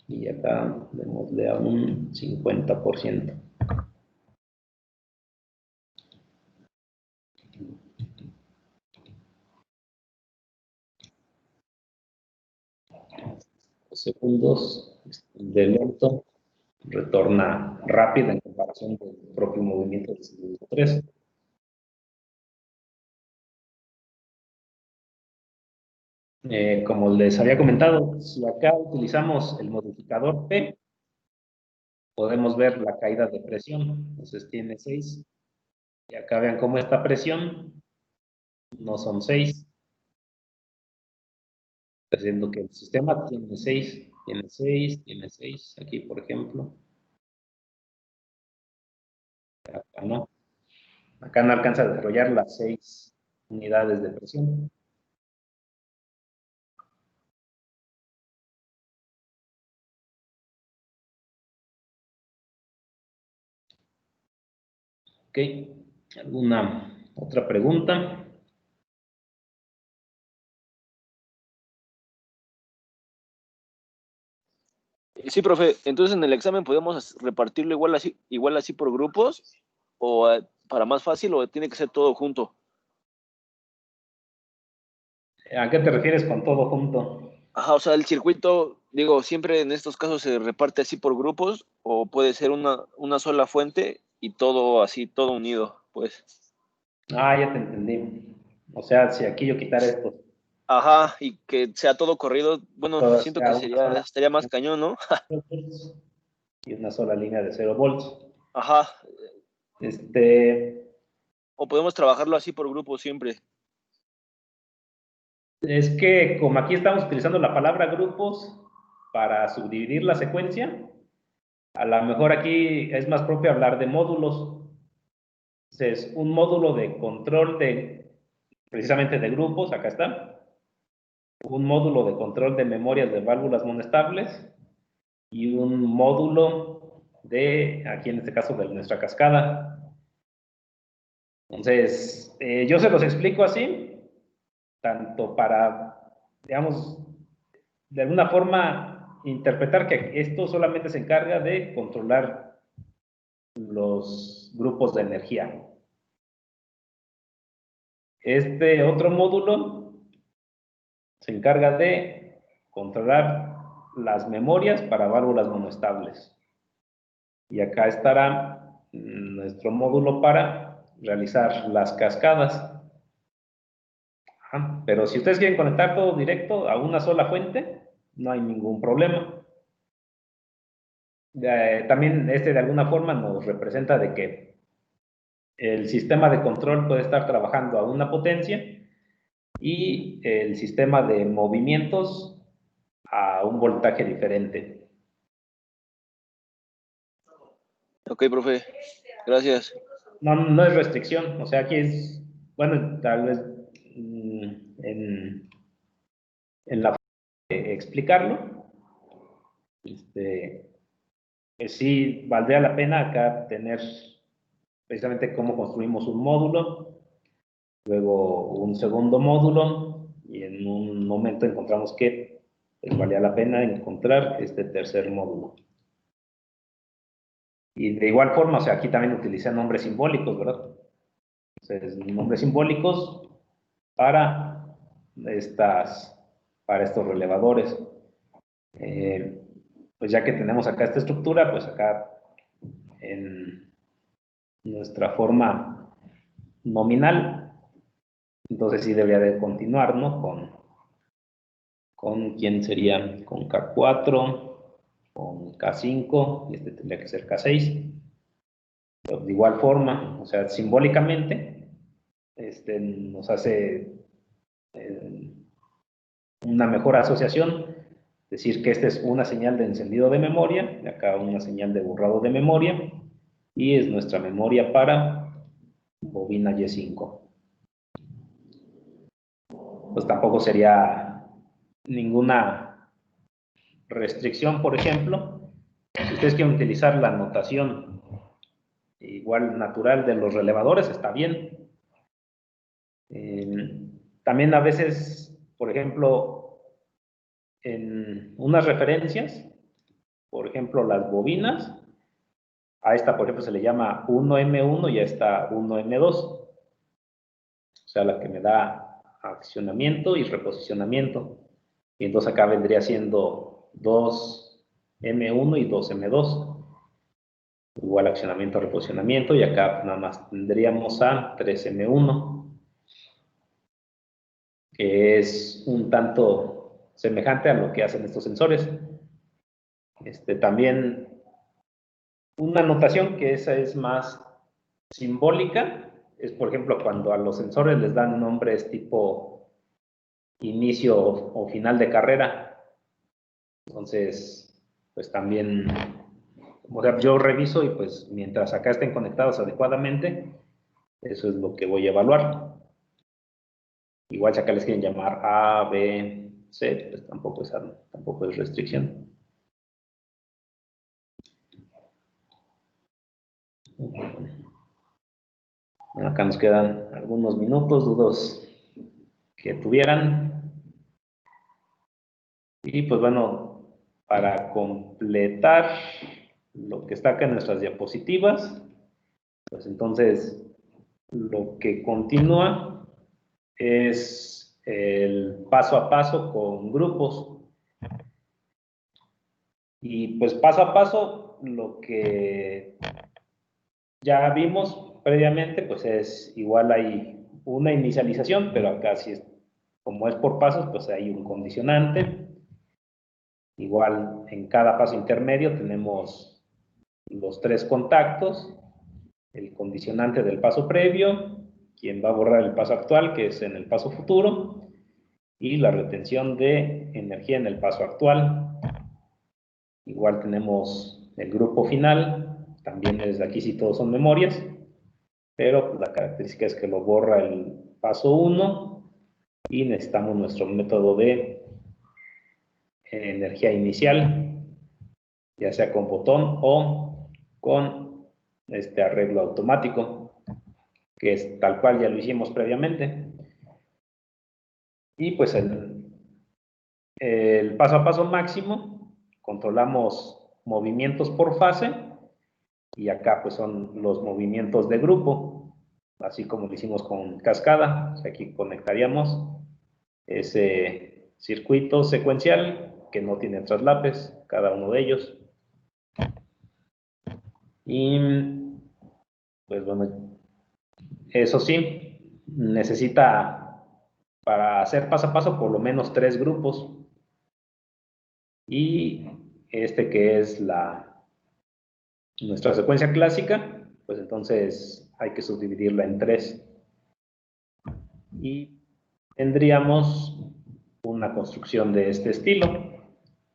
y acá démosle a un 50%. Segundos de lento, retorna rápido en comparación del propio movimiento del cilindro 3. Como les había comentado, si acá utilizamos el modificador P, podemos ver la caída de presión. Entonces tiene 6. Y acá vean cómo esta presión no son 6. Haciendo que el sistema tiene 6, tiene 6, tiene 6. Aquí, por ejemplo. Acá no. Acá no alcanza a desarrollar las 6 unidades de presión. Ok, ¿alguna otra pregunta? Sí, profe. Entonces en el examen podemos repartirlo igual así por grupos o para más fácil o tiene que ser todo junto. ¿A qué te refieres con todo junto? Ajá, o sea, el circuito, digo, siempre en estos casos se reparte así por grupos o puede ser una sola fuente y todo así, todo unido, pues. Ah, ya te entendí. O sea, si aquí yo quitara esto, Ajá, y que sea todo corrido, bueno, todo siento que sea una sola. estaría más cañón, ¿no? y una sola línea de 0 volts. Ajá. O podemos trabajarlo así por grupo siempre. Es que como aquí estamos utilizando la palabra grupos para subdividir la secuencia, a lo mejor aquí es más propio hablar de módulos. Entonces, un módulo de control precisamente de grupos, acá está. Un módulo de control de memorias de válvulas monestables y un módulo de, aquí en este caso, de nuestra cascada. Entonces, yo se los explico así, tanto para, digamos, de alguna forma interpretar que esto solamente se encarga de controlar los grupos de energía. Este otro módulo se encarga de controlar las memorias para válvulas monoestables. Y acá estará nuestro módulo para realizar las cascadas. Ajá. Pero si ustedes quieren conectar todo directo a una sola fuente, no hay ningún problema. También de alguna forma nos representa de que el sistema de control puede estar trabajando a una potencia y el sistema de movimientos a un voltaje diferente. Ok, profe. Gracias. No es restricción, o sea, aquí es, bueno, tal vez en la forma de explicarlo, sí valdría la pena acá tener precisamente cómo construimos un módulo, luego un segundo módulo, y en un momento encontramos que pues, valía la pena encontrar este tercer módulo. Y de igual forma, o sea, aquí también utilicé nombres simbólicos, ¿verdad? Entonces, nombres simbólicos para estos relevadores. Pues ya que tenemos acá esta estructura, pues acá en nuestra forma nominal, entonces sí debería de continuar, ¿no? Con ¿quién sería? Con K4, con K5, y este tendría que ser K6. Pero de igual forma, o sea, simbólicamente, nos hace una mejor asociación, decir que esta es una señal de encendido de memoria, y acá una señal de borrado de memoria, y es nuestra memoria para bobina Y5. Pues tampoco sería ninguna restricción, por ejemplo, si ustedes quieren utilizar la notación igual natural de los relevadores, está bien. También a veces, por ejemplo, en unas referencias, por ejemplo, las bobinas, a esta, por ejemplo, se le llama 1M1 y a esta 1M2. O sea, la que me da accionamiento y reposicionamiento. Y entonces acá vendría siendo 2M1 y 2M2. Igual accionamiento, reposicionamiento. Y acá nada más tendríamos a 3M1. Que es un tanto semejante a lo que hacen estos sensores. También una notación que esa es más simbólica es, por ejemplo, cuando a los sensores les dan nombres tipo inicio o final de carrera. Entonces, pues también, o sea, yo reviso y pues mientras acá estén conectados adecuadamente, eso es lo que voy a evaluar. Igual si acá les quieren llamar A, B, C, pues tampoco es restricción. Acá nos quedan algunos minutos, dudos que tuvieran. Y pues bueno, para completar lo que está acá en nuestras diapositivas, pues entonces lo que continúa es el paso a paso con grupos. Y pues paso a paso, lo que ya vimos previamente, pues es igual hay una inicialización, pero acá sí es, como es por pasos, pues hay un condicionante. Igual en cada paso intermedio tenemos los 3 contactos, el condicionante del paso previo, quien va a borrar el paso actual, que es en el paso futuro, y la retención de energía en el paso actual. Igual tenemos el grupo final, también desde aquí sí todos son memorias, pero la característica es que lo borra el paso 1 y necesitamos nuestro método de energía inicial, ya sea con botón o con este arreglo automático, que es tal cual ya lo hicimos previamente. Y pues el paso a paso máximo, controlamos movimientos por fase, y acá pues son los movimientos de grupo, así como lo hicimos con cascada. Aquí conectaríamos ese circuito secuencial que no tiene traslapes, cada uno de ellos. Y pues bueno, eso sí, necesita para hacer paso a paso por lo menos 3 grupos. Y este que es nuestra secuencia clásica, pues entonces hay que subdividirla en 3. Y tendríamos una construcción de este estilo.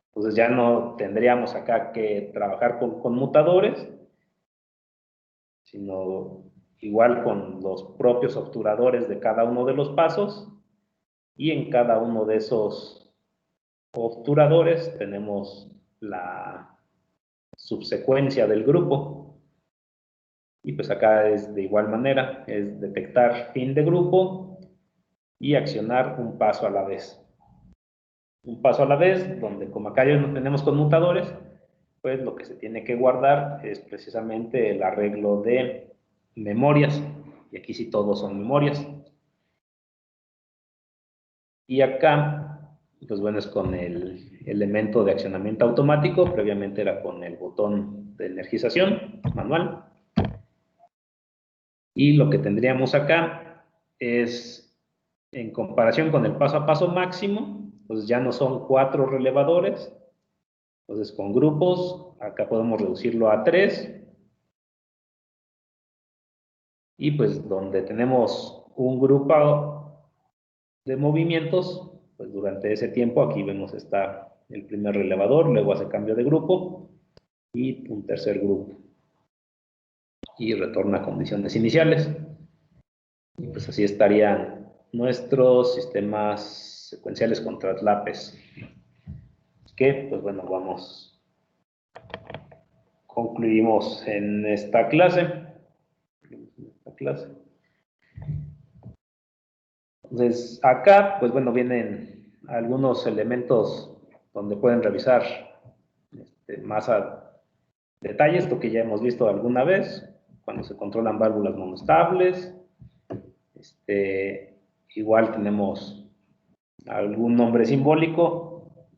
Entonces ya no tendríamos acá que trabajar con conmutadores, sino igual con los propios obturadores de cada uno de los pasos, y en cada uno de esos obturadores tenemos la subsecuencia del grupo. Y pues acá es de igual manera, es detectar fin de grupo y accionar un paso a la vez. Un paso a la vez, donde como acá ya no tenemos conmutadores, pues lo que se tiene que guardar es precisamente el arreglo de memorias. Y aquí sí todos son memorias. Y acá, pues bueno, es con el elemento de accionamiento automático. Previamente era con el botón de energización manual. Y lo que tendríamos acá es, en comparación con el paso a paso máximo, pues ya no son 4 relevadores. Entonces con grupos, acá podemos reducirlo a 3. Y pues donde tenemos un grupo de movimientos, pues durante ese tiempo aquí vemos está el primer relevador, luego hace cambio de grupo y un tercer grupo. Y retorna a condiciones iniciales. Y pues así estarían nuestros sistemas secuenciales con traslapes. Que pues bueno, concluimos en esta clase. Entonces acá pues bueno vienen algunos elementos donde pueden revisar más a detalle esto que ya hemos visto alguna vez, cuando se controlan válvulas monoestables. Igual tenemos algún nombre simbólico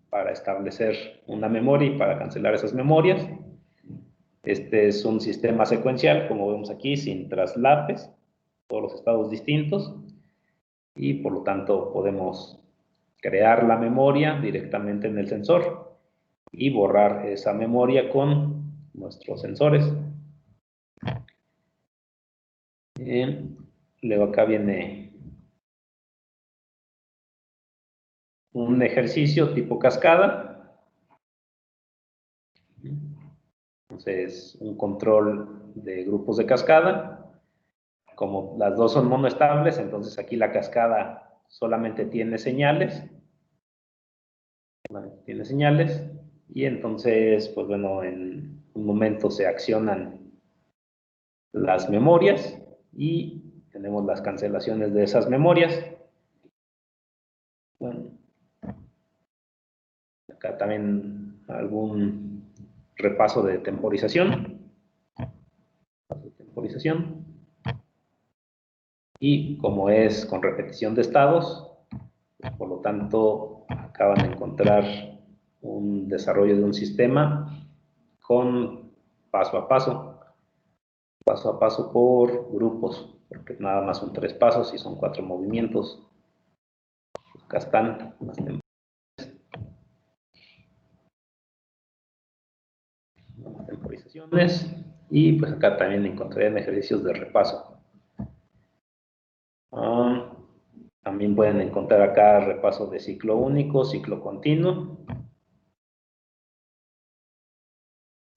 para establecer una memoria y para cancelar esas memorias. Este es un sistema secuencial, como vemos aquí, sin traslapes, todos los estados distintos, y por lo tanto podemos crear la memoria directamente en el sensor y borrar esa memoria con nuestros sensores. Luego acá viene un ejercicio tipo cascada. Entonces, un control de grupos de cascada. Como las dos son monoestables, entonces aquí la cascada solamente tiene señales. Tiene señales. Y entonces, pues bueno, en un momento se accionan las memorias y tenemos las cancelaciones de esas memorias. Bueno, acá también algún repaso de temporización. Y como es con repetición de estados, por lo tanto, acaban de encontrar un desarrollo de un sistema con paso a paso por grupos, porque nada más son 3 pasos y son 4 movimientos. Acá están las temporizaciones. sesiones, y pues acá también encontrarían ejercicios de repaso. También pueden encontrar acá repaso de ciclo único, ciclo continuo.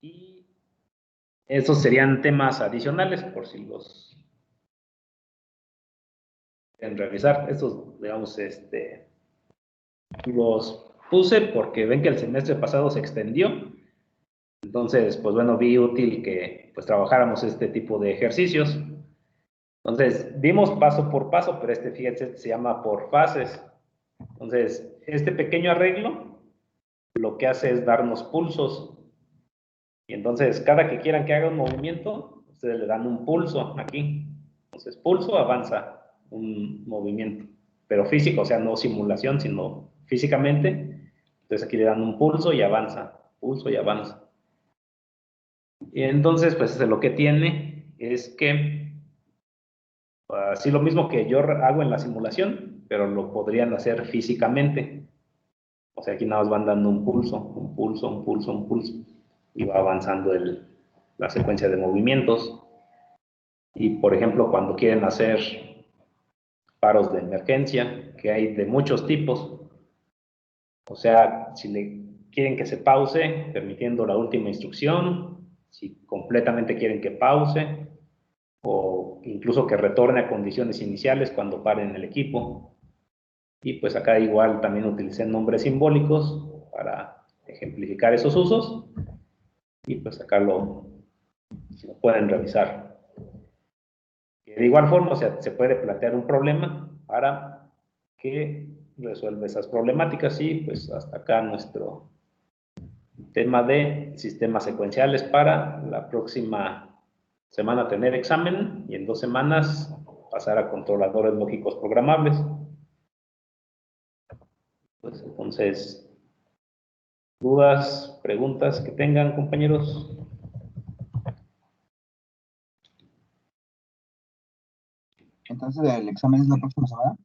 Y esos serían temas adicionales por si los quieren revisar. Estos, digamos, los puse porque ven que el semestre pasado se extendió. Entonces, pues bueno, vi útil que pues trabajáramos este tipo de ejercicios. Entonces, vimos paso por paso, pero fíjense, se llama por fases. Entonces, este pequeño arreglo lo que hace es darnos pulsos. Y entonces, cada que quieran que haga un movimiento, ustedes le dan un pulso aquí. Entonces, pulso, avanza un movimiento. Pero físico, o sea, no simulación, sino físicamente. Entonces, aquí le dan un pulso y avanza. Pulso y avanza. Y entonces, pues lo que tiene es que así lo mismo que yo hago en la simulación, pero lo podrían hacer físicamente. O sea, aquí nada más van dando un pulso, un pulso, un pulso, un pulso. Y va avanzando la secuencia de movimientos. Y, por ejemplo, cuando quieren hacer paros de emergencia, que hay de muchos tipos, o sea, si le quieren que se pause, permitiendo la última instrucción, si completamente quieren que pause, o incluso que retorne a condiciones iniciales cuando paren el equipo. Y pues acá igual también utilicé nombres simbólicos para ejemplificar esos usos, y pues acá lo pueden revisar. De igual forma, o sea, se puede plantear un problema para que resuelva esas problemáticas, y pues hasta acá nuestro tema de sistemas secuenciales. Para la próxima semana tener examen, y en 2 semanas pasar a controladores lógicos programables. Pues entonces, dudas, preguntas que tengan, compañeros. Entonces, ¿el examen es la próxima semana?